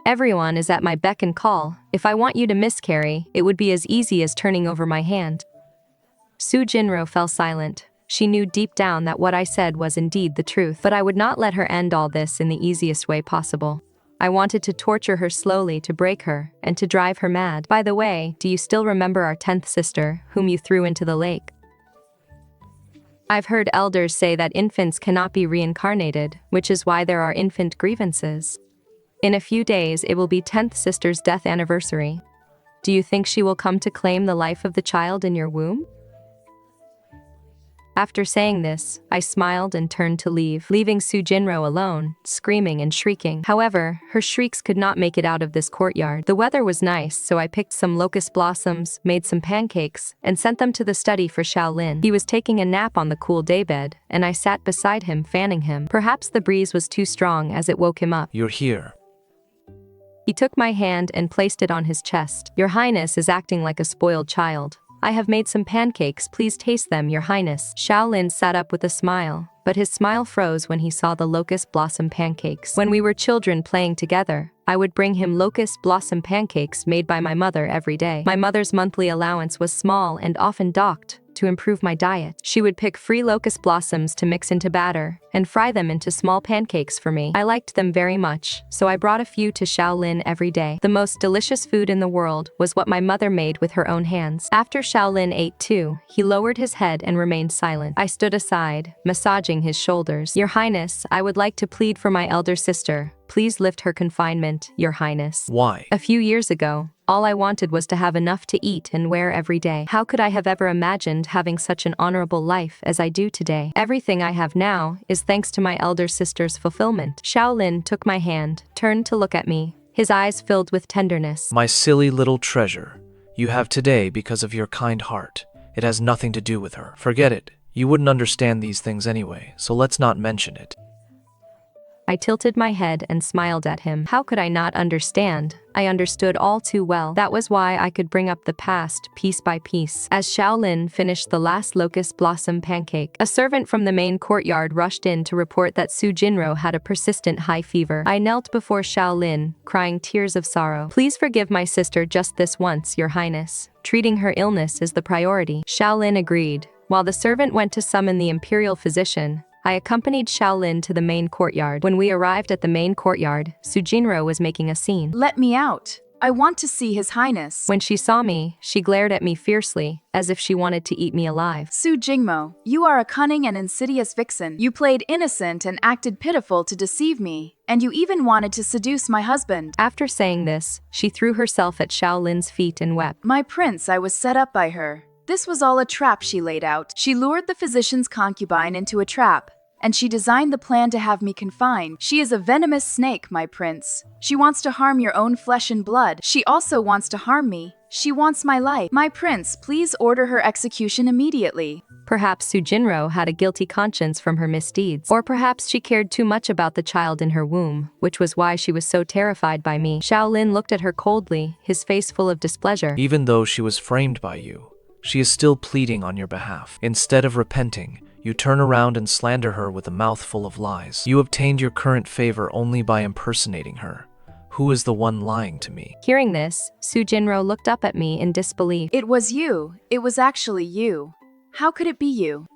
Everyone is at my beck and call. If I want you to miscarry, it would be as easy as turning over my hand. Su Jinrou fell silent. She knew deep down that what I said was indeed the truth, but I would not let her end all this in the easiest way possible. I wanted to torture her slowly to break her and to drive her mad. By the way, do you still remember our 10th sister, whom you threw into the lake? I've heard elders say that infants cannot be reincarnated, which is why there are infant grievances. In a few days, it will be 10th sister's death anniversary. Do you think she will come to claim the life of the child in your womb? After saying this, I smiled and turned to leave, leaving Su Jinrou alone, screaming and shrieking. However, her shrieks could not make it out of this courtyard. The weather was nice, so I picked some locust blossoms, made some pancakes, and sent them to the study for Xiao Lin. He was taking a nap on the cool daybed, and I sat beside him, fanning him. Perhaps the breeze was too strong as it woke him up. You're here. He took my hand and placed it on his chest. Your Highness is acting like a spoiled child. I have made some pancakes, please taste them, Your Highness. Xiao Lin sat up with a smile, but his smile froze when he saw the locust blossom pancakes. When we were children playing together, I would bring him locust blossom pancakes made by my mother every day. My mother's monthly allowance was small and often docked. To improve my diet, she would pick free locust blossoms to mix into batter and fry them into small pancakes for me. I liked them very much, so I brought a few to Xiao Lin every day. The most delicious food in the world was what my mother made with her own hands. After Xiao Lin ate too, he lowered his head and remained silent. I stood aside, massaging his shoulders. Your Highness, I would like to plead for my elder sister. Please lift her confinement, Your Highness. Why? A few years ago, all I wanted was to have enough to eat and wear every day. How could I have ever imagined having such an honorable life as I do today? Everything I have now is thanks to my elder sister's fulfillment. Xiao Lin took my hand, turned to look at me, his eyes filled with tenderness. My silly little treasure. You have today because of your kind heart. It has nothing to do with her. Forget it. You wouldn't understand these things anyway, so let's not mention it. I tilted my head and smiled at him. How could I not understand? I understood all too well. That was why I could bring up the past piece by piece. As Xiao Lin finished the last locust blossom pancake, a servant from the main courtyard rushed in to report that Su Jinrou had a persistent high fever. I knelt before Xiao Lin, crying tears of sorrow. Please forgive my sister just this once, Your Highness. Treating her illness is the priority. Xiao Lin agreed. While the servant went to summon the imperial physician, I accompanied Xiao Lin to the main courtyard. When we arrived at the main courtyard, Su Jinrou was making a scene. Let me out. I want to see His Highness. When she saw me, she glared at me fiercely, as if she wanted to eat me alive. Su Jingmo, you are a cunning and insidious vixen. You played innocent and acted pitiful to deceive me, and you even wanted to seduce my husband. After saying this, she threw herself at Xiao Lin's feet and wept. My prince, I was set up by her. This was all a trap she laid out. She lured the physician's concubine into a trap, and she designed the plan to have me confined. She is a venomous snake, my prince. She wants to harm your own flesh and blood. She also wants to harm me. She wants my life. My prince, please order her execution immediately. Perhaps Su Jinrou had a guilty conscience from her misdeeds. Or perhaps she cared too much about the child in her womb, which was why she was so terrified by me. Xiao Lin looked at her coldly, his face full of displeasure. Even though she was framed by you, she is still pleading on your behalf. Instead of repenting, you turn around and slander her with a mouthful of lies. You obtained your current favor only by impersonating her. Who is the one lying to me? Hearing this, Su Jinrou looked up at me in disbelief. It was you. It was actually you. How could it be you?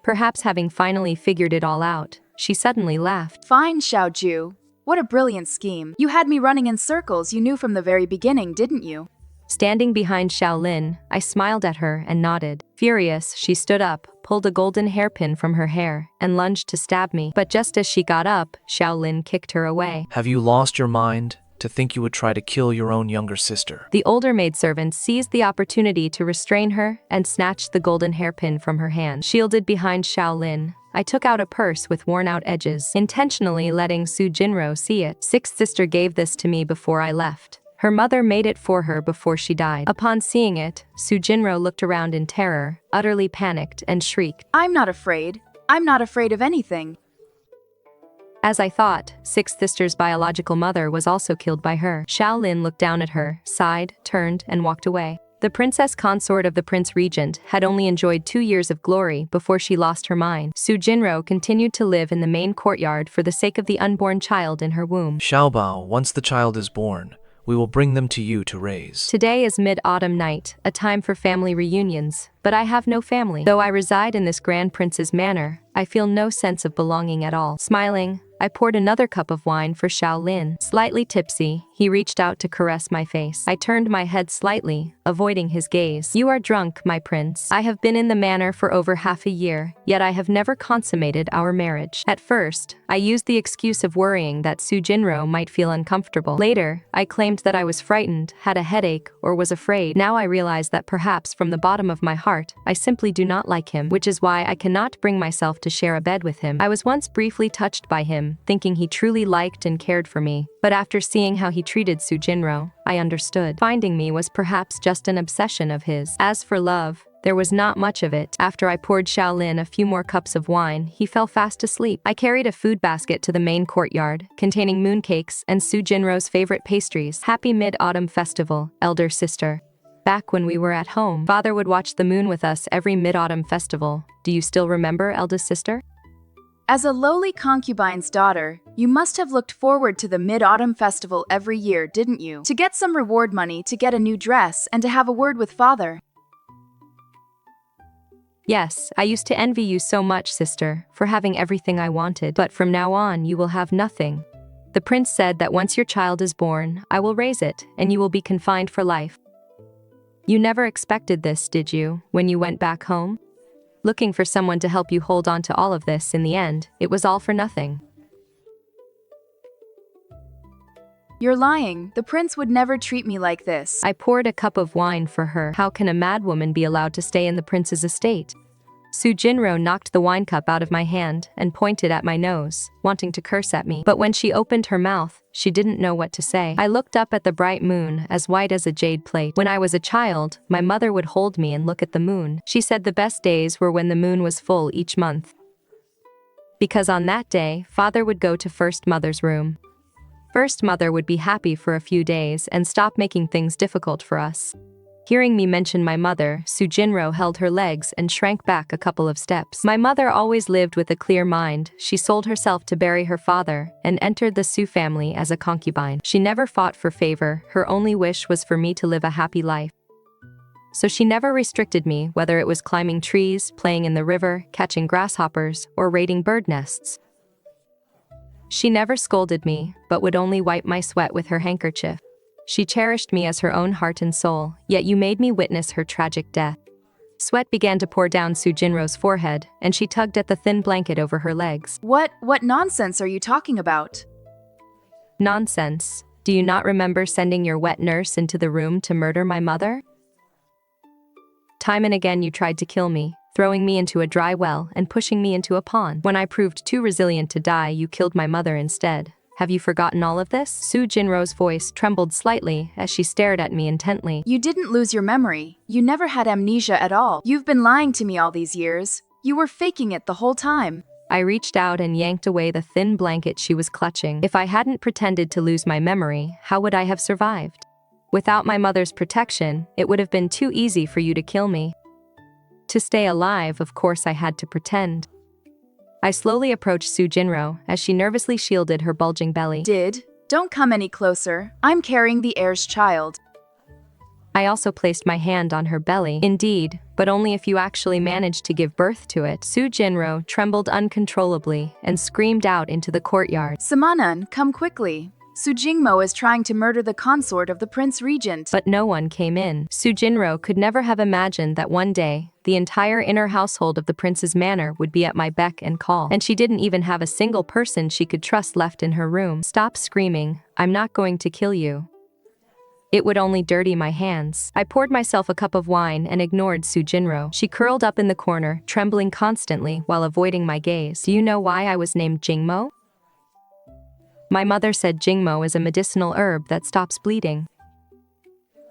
Perhaps having finally figured it all out, she suddenly laughed. Fine, Xiaoju. What a brilliant scheme. You had me running in circles. You knew from the very beginning, didn't you? Standing behind Xiao Lin, I smiled at her and nodded. Furious, she stood up, pulled a golden hairpin from her hair, and lunged to stab me. But just as she got up, Xiao Lin kicked her away. Have you lost your mind? To think you would try to kill your own younger sister. The older maidservant seized the opportunity to restrain her and snatched the golden hairpin from her hand. Shielded behind Xiao Lin, I took out a purse with worn-out edges, intentionally letting Su Jinrou see it. Sixth sister gave this to me before I left. Her mother made it for her before she died. Upon seeing it, Su Jinrou looked around in terror, utterly panicked, and shrieked. I'm not afraid. I'm not afraid of anything. As I thought, Sixth sister's biological mother was also killed by her. Xiao Lin looked down at her, sighed, turned, and walked away. The Princess Consort of the Prince Regent had only enjoyed 2 years of glory before she lost her mind. Su Jinrou continued to live in the main courtyard for the sake of the unborn child in her womb. Xiaobao, once the child is born, we will bring them to you to raise. Today is mid-autumn night, a time for family reunions, but I have no family. Though I reside in this grand prince's manor, I feel no sense of belonging at all. Smiling, I poured another cup of wine for Xiao Lin. Slightly tipsy, he reached out to caress my face. I turned my head slightly, avoiding his gaze. You are drunk, my prince. I have been in the manor for over half a year, yet I have never consummated our marriage. At first, I used the excuse of worrying that Su Jinrou might feel uncomfortable. Later, I claimed that I was frightened, had a headache, or was afraid. Now I realize that perhaps from the bottom of my heart, I simply do not like him, which is why I cannot bring myself to share a bed with him. I was once briefly touched by him, thinking he truly liked and cared for me, but after seeing how he treated Su Jinrou, I understood. Finding me was perhaps just an obsession of his. As for love, there was not much of it. After I poured Xiao Lin a few more cups of wine, he fell fast asleep. I carried a food basket to the main courtyard, containing mooncakes and Su Jinrou's favorite pastries. Happy Mid-Autumn Festival, elder sister. Back when we were at home, father would watch the moon with us every Mid-Autumn Festival. Do you still remember, eldest sister? As a lowly concubine's daughter, you must have looked forward to the Mid-Autumn Festival every year, didn't you? To get some reward money, to get a new dress, and to have a word with father. Yes, I used to envy you so much, sister, for having everything I wanted, but from now on you will have nothing. The prince said that once your child is born, I will raise it, and you will be confined for life. You never expected this, did you, when you went back home? Looking for someone to help you hold on to all of this, in the end, it was all for nothing. You're lying. The prince would never treat me like this. I poured a cup of wine for her. How can a madwoman be allowed to stay in the prince's estate? Su Jinrou knocked the wine cup out of my hand and pointed at my nose, wanting to curse at me. But when she opened her mouth, she didn't know what to say. I looked up at the bright moon, as white as a jade plate. When I was a child, my mother would hold me and look at the moon. She said the best days were when the moon was full each month, because on that day, father would go to First Mother's room. First Mother would be happy for a few days and stop making things difficult for us. Hearing me mention my mother, Su Jinrou held her legs and shrank back a couple of steps. My mother always lived with a clear mind. She sold herself to bury her father and entered the Su family as a concubine. She never fought for favor. Her only wish was for me to live a happy life. So she never restricted me, whether it was climbing trees, playing in the river, catching grasshoppers, or raiding bird nests. She never scolded me, but would only wipe my sweat with her handkerchief. She cherished me as her own heart and soul, yet you made me witness her tragic death. Sweat began to pour down Su Jinrou's forehead, and she tugged at the thin blanket over her legs. What nonsense are you talking about? Nonsense. Do you not remember sending your wet nurse into the room to murder my mother? Time and again you tried to kill me, throwing me into a dry well and pushing me into a pond. When I proved too resilient to die, you killed my mother instead. Have you forgotten all of this? Su Jinrou's voice trembled slightly as she stared at me intently. You didn't lose your memory. You never had amnesia at all. You've been lying to me all these years. You were faking it the whole time. I reached out and yanked away the thin blanket she was clutching. If I hadn't pretended to lose my memory, how would I have survived? Without my mother's protection, it would have been too easy for you to kill me. To stay alive, of course I had to pretend. I slowly approached Su Jinrou as she nervously shielded her bulging belly. Don't come any closer. I'm carrying the heir's child. I also placed my hand on her belly. Indeed, but only if you actually managed to give birth to it. Su Jinrou trembled uncontrollably and screamed out into the courtyard. Samanan, come quickly. Su Jingmo is trying to murder the consort of the Prince Regent. But no one came in. Su Jinrou could never have imagined that one day, the entire inner household of the prince's manor would be at my beck and call. And she didn't even have a single person she could trust left in her room. Stop screaming, I'm not going to kill you. It would only dirty my hands. I poured myself a cup of wine and ignored Su Jinrou. She curled up in the corner, trembling constantly while avoiding my gaze. Do you know why I was named Jingmo? My mother said Jingmo is a medicinal herb that stops bleeding.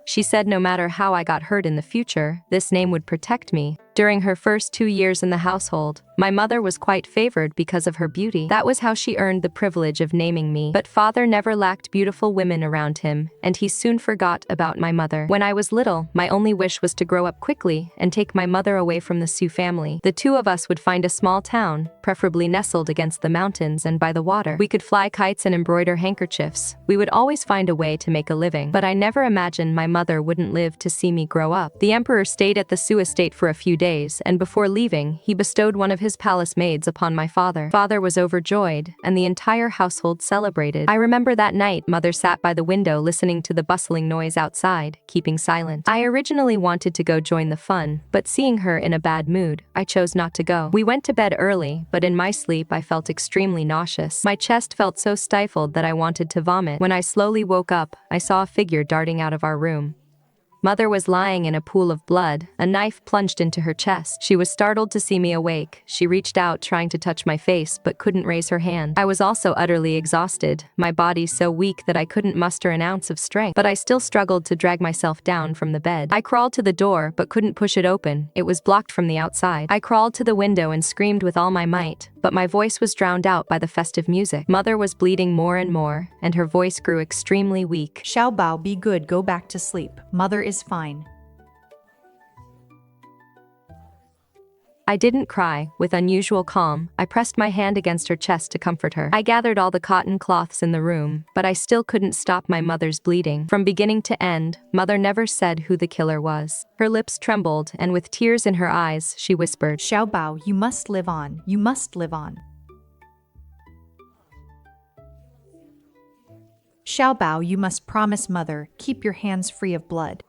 She said no matter how I got hurt in the future, this name would protect me. During her first 2 years in the household, my mother was quite favored because of her beauty. That was how she earned the privilege of naming me. But father never lacked beautiful women around him, and he soon forgot about my mother. When I was little, my only wish was to grow up quickly and take my mother away from the Su family. The two of us would find a small town, preferably nestled against the mountains and by the water. We could fly kites and embroider handkerchiefs. We would always find a way to make a living. But I never imagined my mother wouldn't live to see me grow up. The emperor stayed at the Su estate for a few days, and before leaving, he bestowed one of his palace maids upon my father. Father was overjoyed, and the entire household celebrated. I remember that night, mother sat by the window listening to the bustling noise outside, keeping silent. I originally wanted to go join the fun, but seeing her in a bad mood, I chose not to go. We went to bed early, but in my sleep I felt extremely nauseous. My chest felt so stifled that I wanted to vomit. When I slowly woke up, I saw a figure darting out of our room. Mother was lying in a pool of blood, a knife plunged into her chest. She was startled to see me awake. She reached out trying to touch my face but couldn't raise her hand. I was also utterly exhausted, my body so weak that I couldn't muster an ounce of strength. But I still struggled to drag myself down from the bed. I crawled to the door but couldn't push it open. It was blocked from the outside. I crawled to the window and screamed with all my might, but my voice was drowned out by the festive music. Mother was bleeding more and more, and her voice grew extremely weak. Xiaobao, be good, go back to sleep. Mother is fine. I didn't cry. With unusual calm, I pressed my hand against her chest to comfort her. I gathered all the cotton cloths in the room, but I still couldn't stop my mother's bleeding. From beginning to end, mother never said who the killer was. Her lips trembled, and with tears in her eyes, she whispered, Xiaobao, you must live on. You must live on. Xiaobao, you must promise mother, keep your hands free of blood.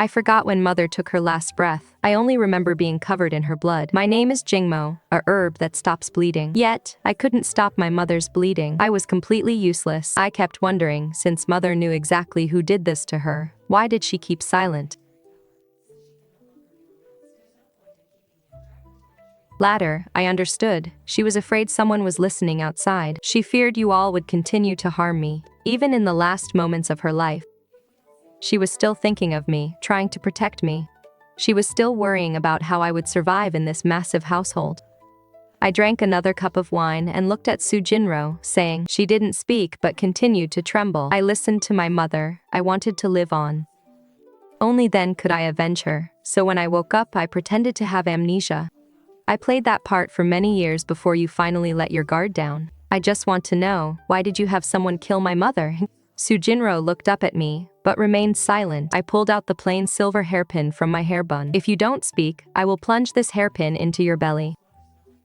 I forgot when mother took her last breath. I only remember being covered in her blood. My name is Jingmo, a herb that stops bleeding. Yet, I couldn't stop my mother's bleeding. I was completely useless. I kept wondering, since mother knew exactly who did this to her, why did she keep silent? Later, I understood. She was afraid someone was listening outside. She feared you all would continue to harm me, even in the last moments of her life. She was still thinking of me, trying to protect me. She was still worrying about how I would survive in this massive household. I drank another cup of wine and looked at Su Jinrou, saying, she didn't speak but continued to tremble. I listened to my mother. I wanted to live on. Only then could I avenge her, so when I woke up I pretended to have amnesia. I played that part for many years before you finally let your guard down. I just want to know, why did you have someone kill my mother? Su Jinrou looked up at me, but remained silent. I pulled out the plain silver hairpin from my hair bun. If you don't speak, I will plunge this hairpin into your belly.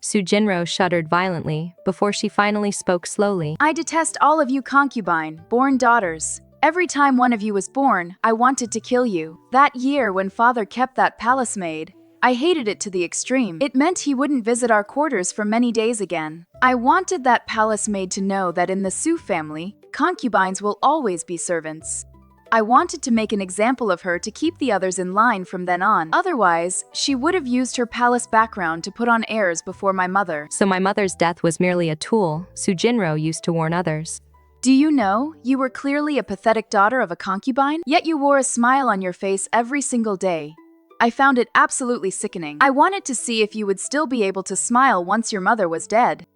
Su Jinrou shuddered violently, before she finally spoke slowly. I detest all of you concubine-born daughters. Every time one of you was born, I wanted to kill you. That year when father kept that palace maid, I hated it to the extreme. It meant he wouldn't visit our quarters for many days again. I wanted that palace maid to know that in the Su family, concubines will always be servants. I wanted to make an example of her to keep the others in line from then on. Otherwise, she would have used her palace background to put on airs before my mother. So my mother's death was merely a tool Su Jinrou used to warn others. Do you know, you were clearly a pathetic daughter of a concubine, yet you wore a smile on your face every single day. I found it absolutely sickening. I wanted to see if you would still be able to smile once your mother was dead.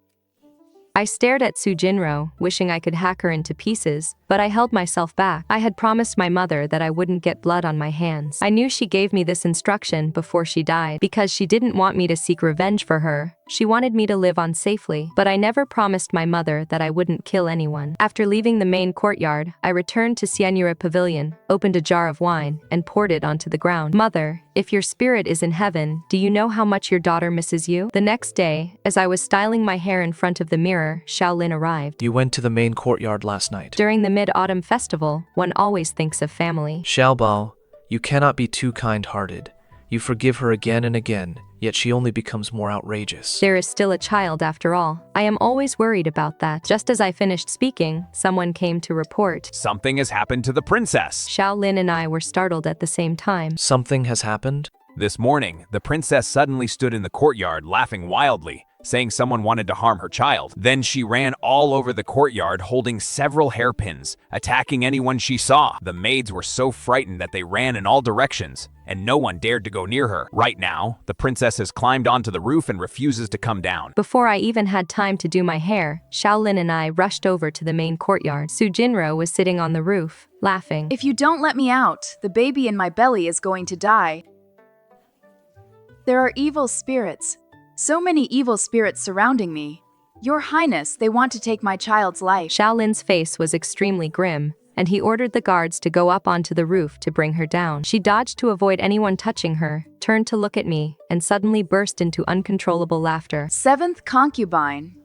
I stared at Su Jinrou, wishing I could hack her into pieces, but I held myself back. I had promised my mother that I wouldn't get blood on my hands. I knew she gave me this instruction before she died, because she didn't want me to seek revenge for her. She wanted me to live on safely, but I never promised my mother that I wouldn't kill anyone. After leaving the main courtyard, I returned to Xianura Pavilion, opened a jar of wine, and poured it onto the ground. Mother, if your spirit is in heaven, do you know how much your daughter misses you? The next day, as I was styling my hair in front of the mirror, her, Xiao Lin arrived. You went to the main courtyard last night. During the Mid-Autumn Festival, one always thinks of family. Xiaobao, you cannot be too kind-hearted. You forgive her again and again, yet she only becomes more outrageous. There is still a child after all. I am always worried about that. Just as I finished speaking, someone came to report. Something has happened to the princess. Xiao Lin and I were startled at the same time. Something has happened? This morning, the princess suddenly stood in the courtyard laughing wildly, saying someone wanted to harm her child. Then she ran all over the courtyard holding several hairpins, attacking anyone she saw. The maids were so frightened that they ran in all directions, and no one dared to go near her. Right now, the princess has climbed onto the roof and refuses to come down. Before I even had time to do my hair, Xiao Lin and I rushed over to the main courtyard. Su Jinrou was sitting on the roof, laughing. If you don't let me out, the baby in my belly is going to die. There are evil spirits. So many evil spirits surrounding me. Your Highness, they want to take my child's life. Xiao Lin's face was extremely grim, and he ordered the guards to go up onto the roof to bring her down. She dodged to avoid anyone touching her, turned to look at me, and suddenly burst into uncontrollable laughter. Seventh concubine.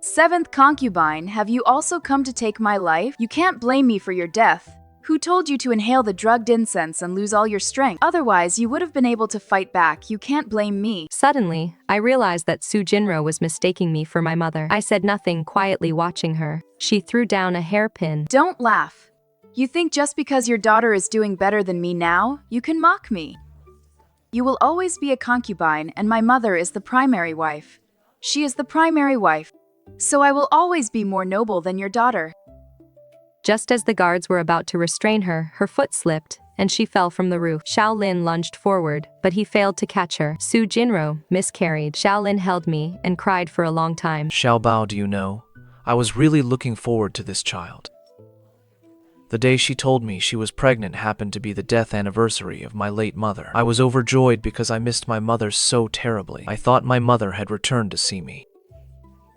Seventh concubine, have you also come to take my life? You can't blame me for your death. Who told you to inhale the drugged incense and lose all your strength? Otherwise, you would have been able to fight back. You can't blame me. Suddenly, I realized that Su Jinrou was mistaking me for my mother. I said nothing, quietly watching her. She threw down a hairpin. Don't laugh. You think just because your daughter is doing better than me now, you can mock me. You will always be a concubine, and my mother is the primary wife. She is the primary wife. So I will always be more noble than your daughter. Just as the guards were about to restrain her, her foot slipped, and she fell from the roof. Xiao Lin lunged forward, but he failed to catch her. Su Jinrou miscarried. Xiao Lin held me and cried for a long time. Xiaobao, do you know? I was really looking forward to this child. The day she told me she was pregnant happened to be the death anniversary of my late mother. I was overjoyed because I missed my mother so terribly. I thought my mother had returned to see me.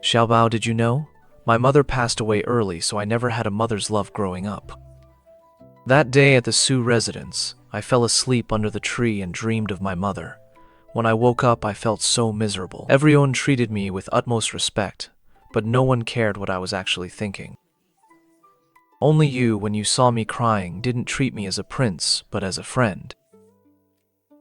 Xiaobao, did you know? My mother passed away early, so I never had a mother's love growing up. That day at the Su residence, I fell asleep under the tree and dreamed of my mother. When I woke up, I felt so miserable. Everyone treated me with utmost respect, but no one cared what I was actually thinking. Only you, when you saw me crying, didn't treat me as a prince, but as a friend.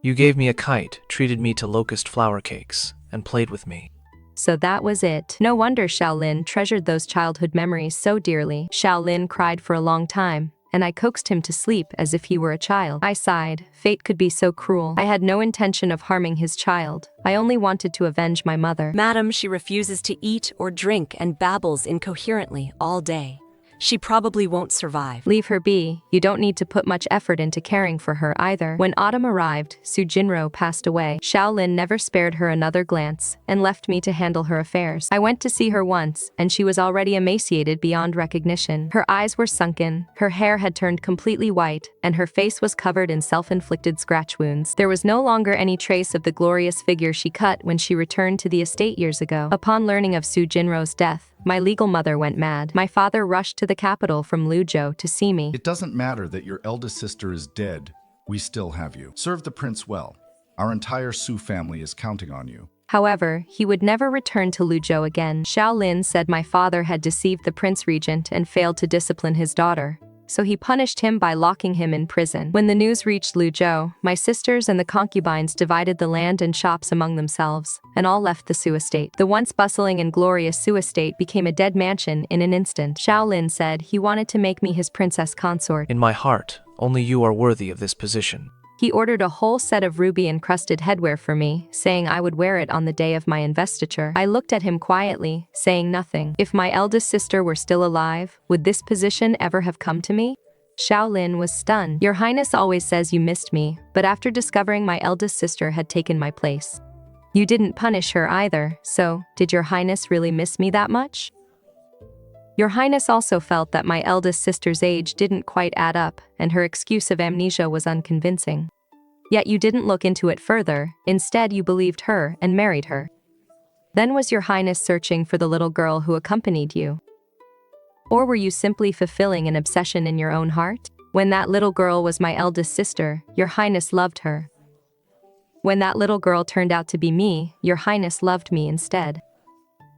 You gave me a kite, treated me to locust flower cakes, and played with me. So that was it. No wonder Xiao Lin treasured those childhood memories so dearly. Xiao Lin cried for a long time, and I coaxed him to sleep as if he were a child. I sighed. Fate could be so cruel. I had no intention of harming his child. I only wanted to avenge my mother. Madam, she refuses to eat or drink and babbles incoherently all day. She probably won't survive. Leave her be. You don't need to put much effort into caring for her either. When autumn arrived, Su Jinrou passed away. Xiao Lin never spared her another glance and left me to handle her affairs. I went to see her once, and she was already emaciated beyond recognition. Her eyes were sunken, her hair had turned completely white, and her face was covered in self-inflicted scratch wounds. There was no longer any trace of the glorious figure she cut when she returned to the estate years ago. Upon learning of Su Jinrou's death, my legal mother went mad. My father rushed to the capital from Luzhou to see me. It doesn't matter that your eldest sister is dead. We still have you. Serve the prince well. Our entire Su family is counting on you. However, he would never return to Luzhou again. Xiao Lin said my father had deceived the Prince Regent and failed to discipline his daughter, so he punished him by locking him in prison. When the news reached Luzhou, my sisters and the concubines divided the land and shops among themselves, and all left the Su estate. The once bustling and glorious Su estate became a dead mansion in an instant. Xiao Lin said he wanted to make me his Princess Consort. In my heart, only you are worthy of this position. He ordered a whole set of ruby-encrusted headwear for me, saying I would wear it on the day of my investiture. I looked at him quietly, saying nothing. If my eldest sister were still alive, would this position ever have come to me? Xiao Lin was stunned. Your Highness always says you missed me, but after discovering my eldest sister had taken my place, you didn't punish her either, so did your Highness really miss me that much? Your Highness also felt that my eldest sister's age didn't quite add up, and her excuse of amnesia was unconvincing. Yet you didn't look into it further, instead you believed her and married her. Then was your Highness searching for the little girl who accompanied you? Or were you simply fulfilling an obsession in your own heart? When that little girl was my eldest sister, your Highness loved her. When that little girl turned out to be me, your Highness loved me instead.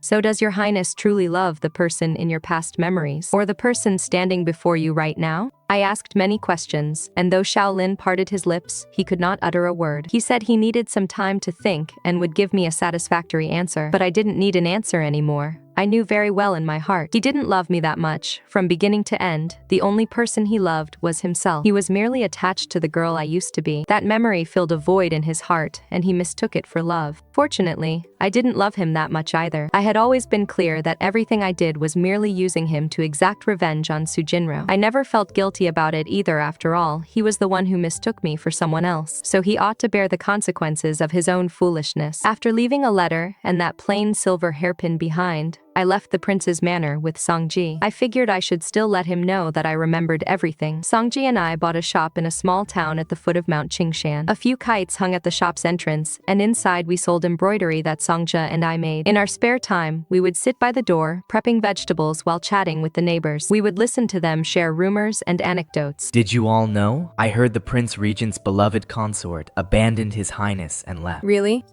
So does your highness truly love the person in your past memories, or the person standing before you right now? I asked many questions, and though Xiao Lin parted his lips, he could not utter a word. He said he needed some time to think and would give me a satisfactory answer, but I didn't need an answer anymore. I knew very well in my heart he didn't love me that much. From beginning to end, the only person he loved was himself. He was merely attached to the girl I used to be. That memory filled a void in his heart, and he mistook it for love. Fortunately, I didn't love him that much either. I had always been clear that everything I did was merely using him to exact revenge on Su Jinrou. I never felt guilty about it either. After all, he was the one who mistook me for someone else, so he ought to bear the consequences of his own foolishness. After leaving a letter and that plain silver hairpin behind, I left the prince's manor with Songji. I figured I should still let him know that I remembered everything. Songji and I bought a shop in a small town at the foot of Mount Qingshan. A few kites hung at the shop's entrance, and inside we sold embroidery that Songja and I made. In our spare time, we would sit by the door, prepping vegetables while chatting with the neighbors. We would listen to them share rumors and anecdotes. Did you all know? I heard the Prince Regent's beloved consort abandoned his highness and left. Really?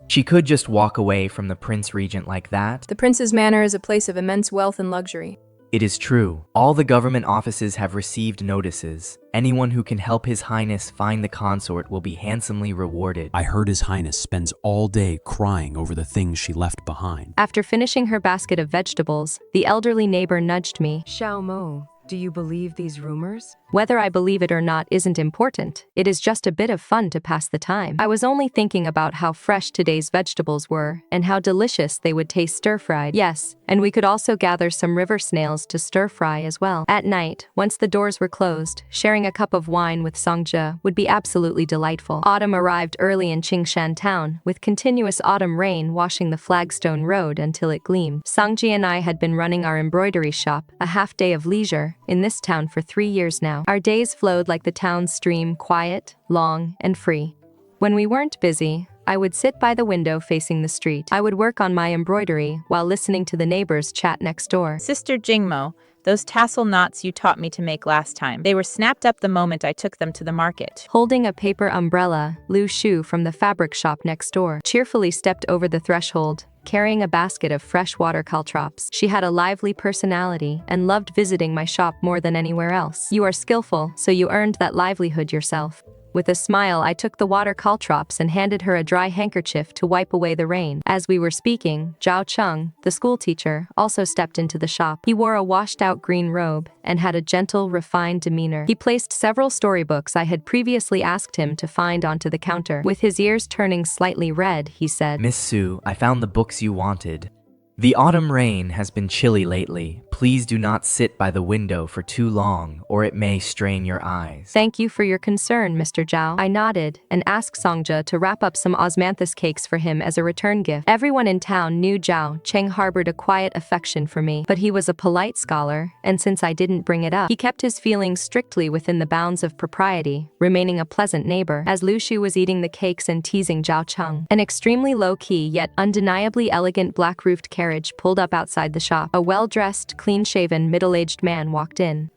She could just walk away from the Prince Regent like that. The prince's manor is a place of immense wealth and luxury. It is true. All the government offices have received notices. Anyone who can help His Highness find the consort will be handsomely rewarded. I heard His Highness spends all day crying over the things she left behind. After finishing her basket of vegetables, the elderly neighbor nudged me. Xiaomo, do you believe these rumors? Whether I believe it or not isn't important. It is just a bit of fun to pass the time. I was only thinking about how fresh today's vegetables were and how delicious they would taste stir-fried. Yes, and we could also gather some river snails to stir-fry as well. At night, once the doors were closed, sharing a cup of wine with Songja would be absolutely delightful. Autumn arrived early in Qingshan town, with continuous autumn rain washing the flagstone road until it gleamed. Songji and I had been running our embroidery shop, a half day of leisure, in this town for 3 years now. Our days flowed like the town's stream, quiet, long, and free. When we weren't busy, I would sit by the window facing the street. I would work on my embroidery while listening to the neighbors chat next door. Sister Jingmo, those tassel knots you taught me to make last time. They were snapped up the moment I took them to the market. Holding a paper umbrella, Lu Shu from the fabric shop next door cheerfully stepped over the threshold, carrying a basket of fresh water caltrops. She had a lively personality and loved visiting my shop more than anywhere else. You are skillful, so you earned that livelihood yourself. With a smile, I took the water caltrops and handed her a dry handkerchief to wipe away the rain. As we were speaking, Zhao Cheng, the schoolteacher, also stepped into the shop. He wore a washed-out green robe and had a gentle, refined demeanor. He placed several storybooks I had previously asked him to find onto the counter. With his ears turning slightly red, he said, Miss Su, I found the books you wanted. The autumn rain has been chilly lately. Please do not sit by the window for too long, or it may strain your eyes. Thank you for your concern, Mr. Zhao. I nodded and asked Songja to wrap up some osmanthus cakes for him as a return gift. Everyone in town knew Zhao Cheng harbored a quiet affection for me, but he was a polite scholar, and since I didn't bring it up, he kept his feelings strictly within the bounds of propriety, remaining a pleasant neighbor. As Lu Shu was eating the cakes and teasing Zhao Cheng, an extremely low-key yet undeniably elegant black-roofed carriage pulled up outside the shop. A well-dressed, clean-shaven, middle-aged man walked in.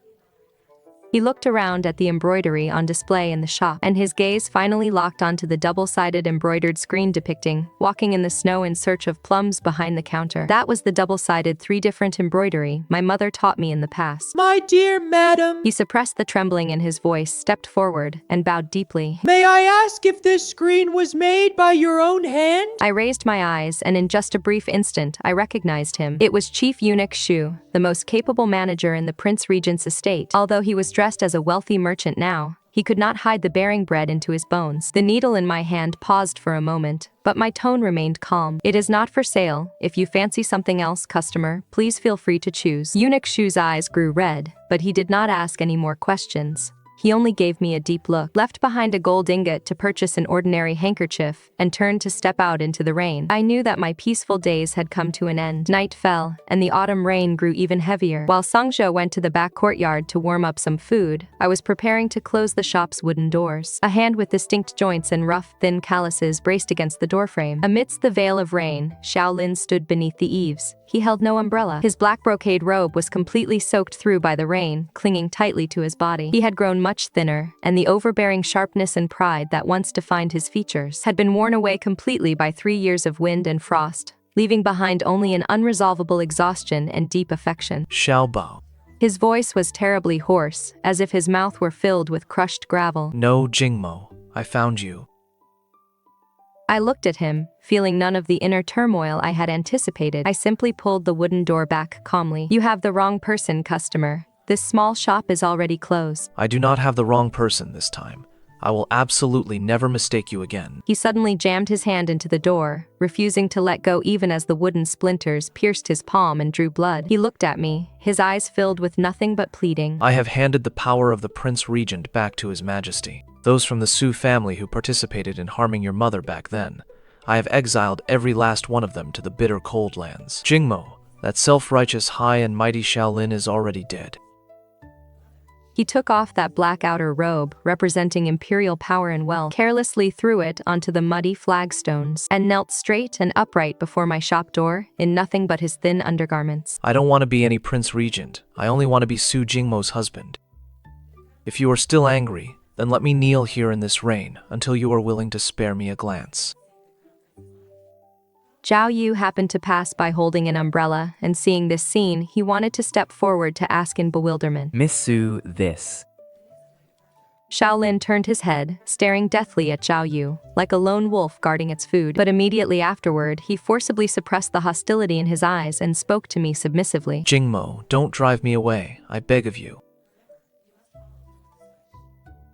He looked around at the embroidery on display in the shop, and his gaze finally locked onto the double-sided embroidered screen depicting walking in the snow in search of plums behind the counter. That was the double-sided 3 different embroidery my mother taught me in the past. My dear madam, he suppressed the trembling in his voice, stepped forward, and bowed deeply. May I ask if this screen was made by your own hand? I raised my eyes, and in just a brief instant, I recognized him. It was Chief Eunuch Shu, the most capable manager in the Prince Regent's estate. Although he was dressed as a wealthy merchant now, he could not hide the bearing bred into his bones. The needle in my hand paused for a moment, but my tone remained calm. It is not for sale. If you fancy something else, customer, please feel free to choose. Eunuch Shu's eyes grew red, but he did not ask any more questions. He only gave me a deep look, left behind a gold ingot to purchase an ordinary handkerchief, and turned to step out into the rain. I knew that my peaceful days had come to an end. Night fell, and the autumn rain grew even heavier. While Songja went to the back courtyard to warm up some food, I was preparing to close the shop's wooden doors. A hand with distinct joints and rough, thin calluses braced against the doorframe. Amidst the veil of rain, Xiao Lin stood beneath the eaves. He held no umbrella. His black brocade robe was completely soaked through by the rain, clinging tightly to his body. He had grown much thinner, and the overbearing sharpness and pride that once defined his features had been worn away completely by 3 years of wind and frost. leaving behind only an unresolvable exhaustion and deep affection. Xiaobao. His voice was terribly hoarse, as if his mouth were filled with crushed gravel. No, Jingmo, I found you. I looked at him, feeling none of the inner turmoil I had anticipated. I simply pulled the wooden door back calmly. You have the wrong person, customer. This small shop is already closed. I do not have the wrong person this time. I will absolutely never mistake you again. He suddenly jammed his hand into the door, refusing to let go even as the wooden splinters pierced his palm and drew blood. He looked at me, his eyes filled with nothing but pleading. I have handed the power of the Prince Regent back to His Majesty. Those from the Su family who participated in harming your mother back then. I have exiled every last one of them to the bitter cold lands. Jingmo, that self-righteous high and mighty Xiao Lin is already dead. He took off that black outer robe, representing imperial power and wealth, carelessly threw it onto the muddy flagstones, and knelt straight and upright before my shop door, in nothing but his thin undergarments. I don't want to be any Prince Regent. I only want to be Su Jingmo's husband. If you are still angry, then let me kneel here in this rain until you are willing to spare me a glance. Zhao Yu happened to pass by holding an umbrella, and seeing this scene, he wanted to step forward to ask in bewilderment. Miss Su, this. Xiao Lin turned his head, staring deathly at Zhao Yu, like a lone wolf guarding its food. But immediately afterward, he forcibly suppressed the hostility in his eyes and spoke to me submissively. Jingmo, don't drive me away, I beg of you.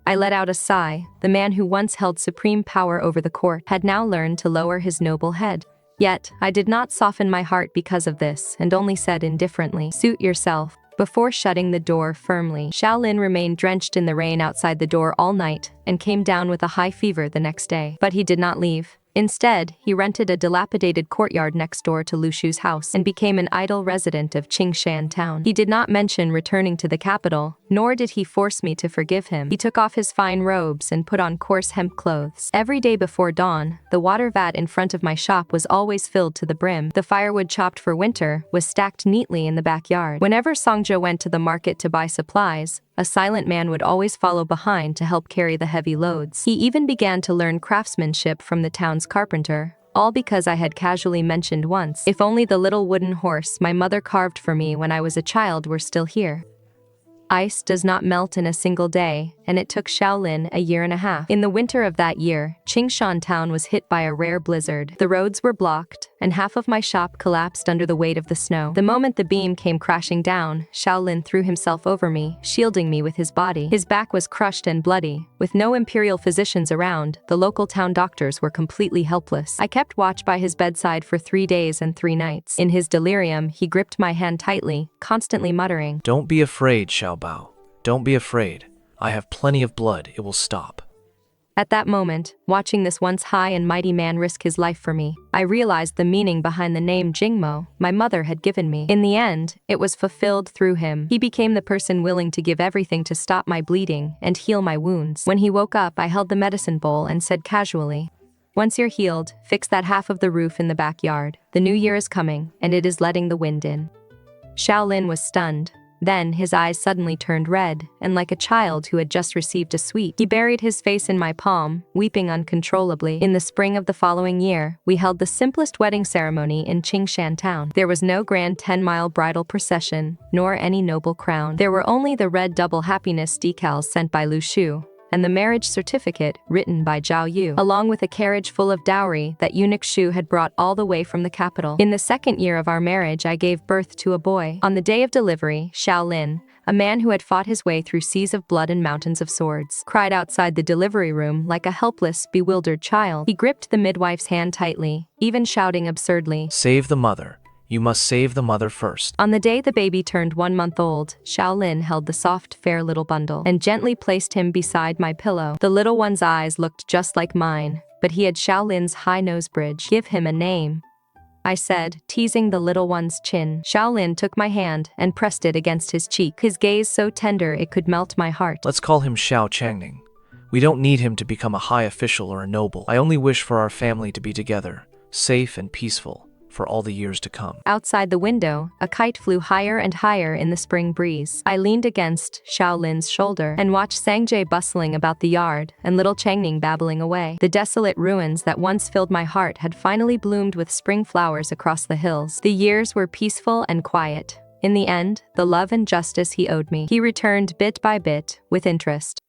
I let out a sigh. The man who once held supreme power over the court had now learned to lower his noble head. Yet, I did not soften my heart because of this, and only said indifferently, "Suit yourself." Before shutting the door firmly, Xiao Lin remained drenched in the rain outside the door all night, and came down with a high fever the next day. But he did not leave. Instead, he rented a dilapidated courtyard next door to Lu Shu's house and became an idle resident of Qingshan town. He did not mention returning to the capital, nor did he force me to forgive him. He took off his fine robes and put on coarse hemp clothes. Every day before dawn, the water vat in front of my shop was always filled to the brim. The firewood chopped for winter was stacked neatly in the backyard. Whenever Songja went to the market to buy supplies, a silent man would always follow behind to help carry the heavy loads. He even began to learn craftsmanship from the town's carpenter, all because I had casually mentioned once, if only the little wooden horse my mother carved for me when I was a child were still here. Ice does not melt in a single day, and it took Xiao Lin a year and a half. In the winter of that year, Qingshan town was hit by a rare blizzard. The roads were blocked, and half of my shop collapsed under the weight of the snow. The moment the beam came crashing down, Xiao Lin threw himself over me, shielding me with his body. His back was crushed and bloody. With no imperial physicians around, the local town doctors were completely helpless. I kept watch by his bedside for 3 days and 3 nights. In his delirium, he gripped my hand tightly, constantly muttering, "Don't be afraid, Xiaobao. Don't be afraid. I have plenty of blood. It will stop." At that moment, watching this once high and mighty man risk his life for me, I realized the meaning behind the name Jingmo my mother had given me. In the end, it was fulfilled through him. He became the person willing to give everything to stop my bleeding and heal my wounds. When he woke up, I held the medicine bowl and said casually, "Once you're healed, fix that half of the roof in the backyard. The new year is coming, and it is letting the wind in." Xiao Lin was stunned. Then his eyes suddenly turned red, and like a child who had just received a sweet, he buried his face in my palm, weeping uncontrollably. In the spring of the following year, we held the simplest wedding ceremony in Qingshan town. There was no grand 10-mile bridal procession, nor any noble crown. There were only the red double happiness decals sent by Lu Shu, and the marriage certificate written by Zhao Yu, along with a carriage full of dowry that eunuch Shu had brought all the way from the capital. In the second year of our marriage, I gave birth to a boy. On the day of delivery, Xiao Lin, a man who had fought his way through seas of blood and mountains of swords, cried outside the delivery room like a helpless, bewildered child. He gripped the midwife's hand tightly, even shouting absurdly, "Save the mother. You must save the mother first." On the day the baby turned 1 month old, Xiao Lin held the soft, fair little bundle and gently placed him beside my pillow. The little one's eyes looked just like mine, but he had Xiao Lin's high nose bridge. "Give him a name," I said, teasing the little one's chin. Xiao Lin took my hand and pressed it against his cheek, his gaze so tender it could melt my heart. "Let's call him Xiao Changning. We don't need him to become a high official or a noble. I only wish for our family to be together, safe and peaceful, for all the years to come. Outside the window, a kite flew higher and higher in the spring breeze. I leaned against Xiao Lin's shoulder and watched Sangjie bustling about the yard and little Changning babbling away. The desolate ruins that once filled my heart had finally bloomed with spring flowers across the hills. The years were peaceful and quiet. In the end, the love and justice he owed me, he returned bit by bit, with interest.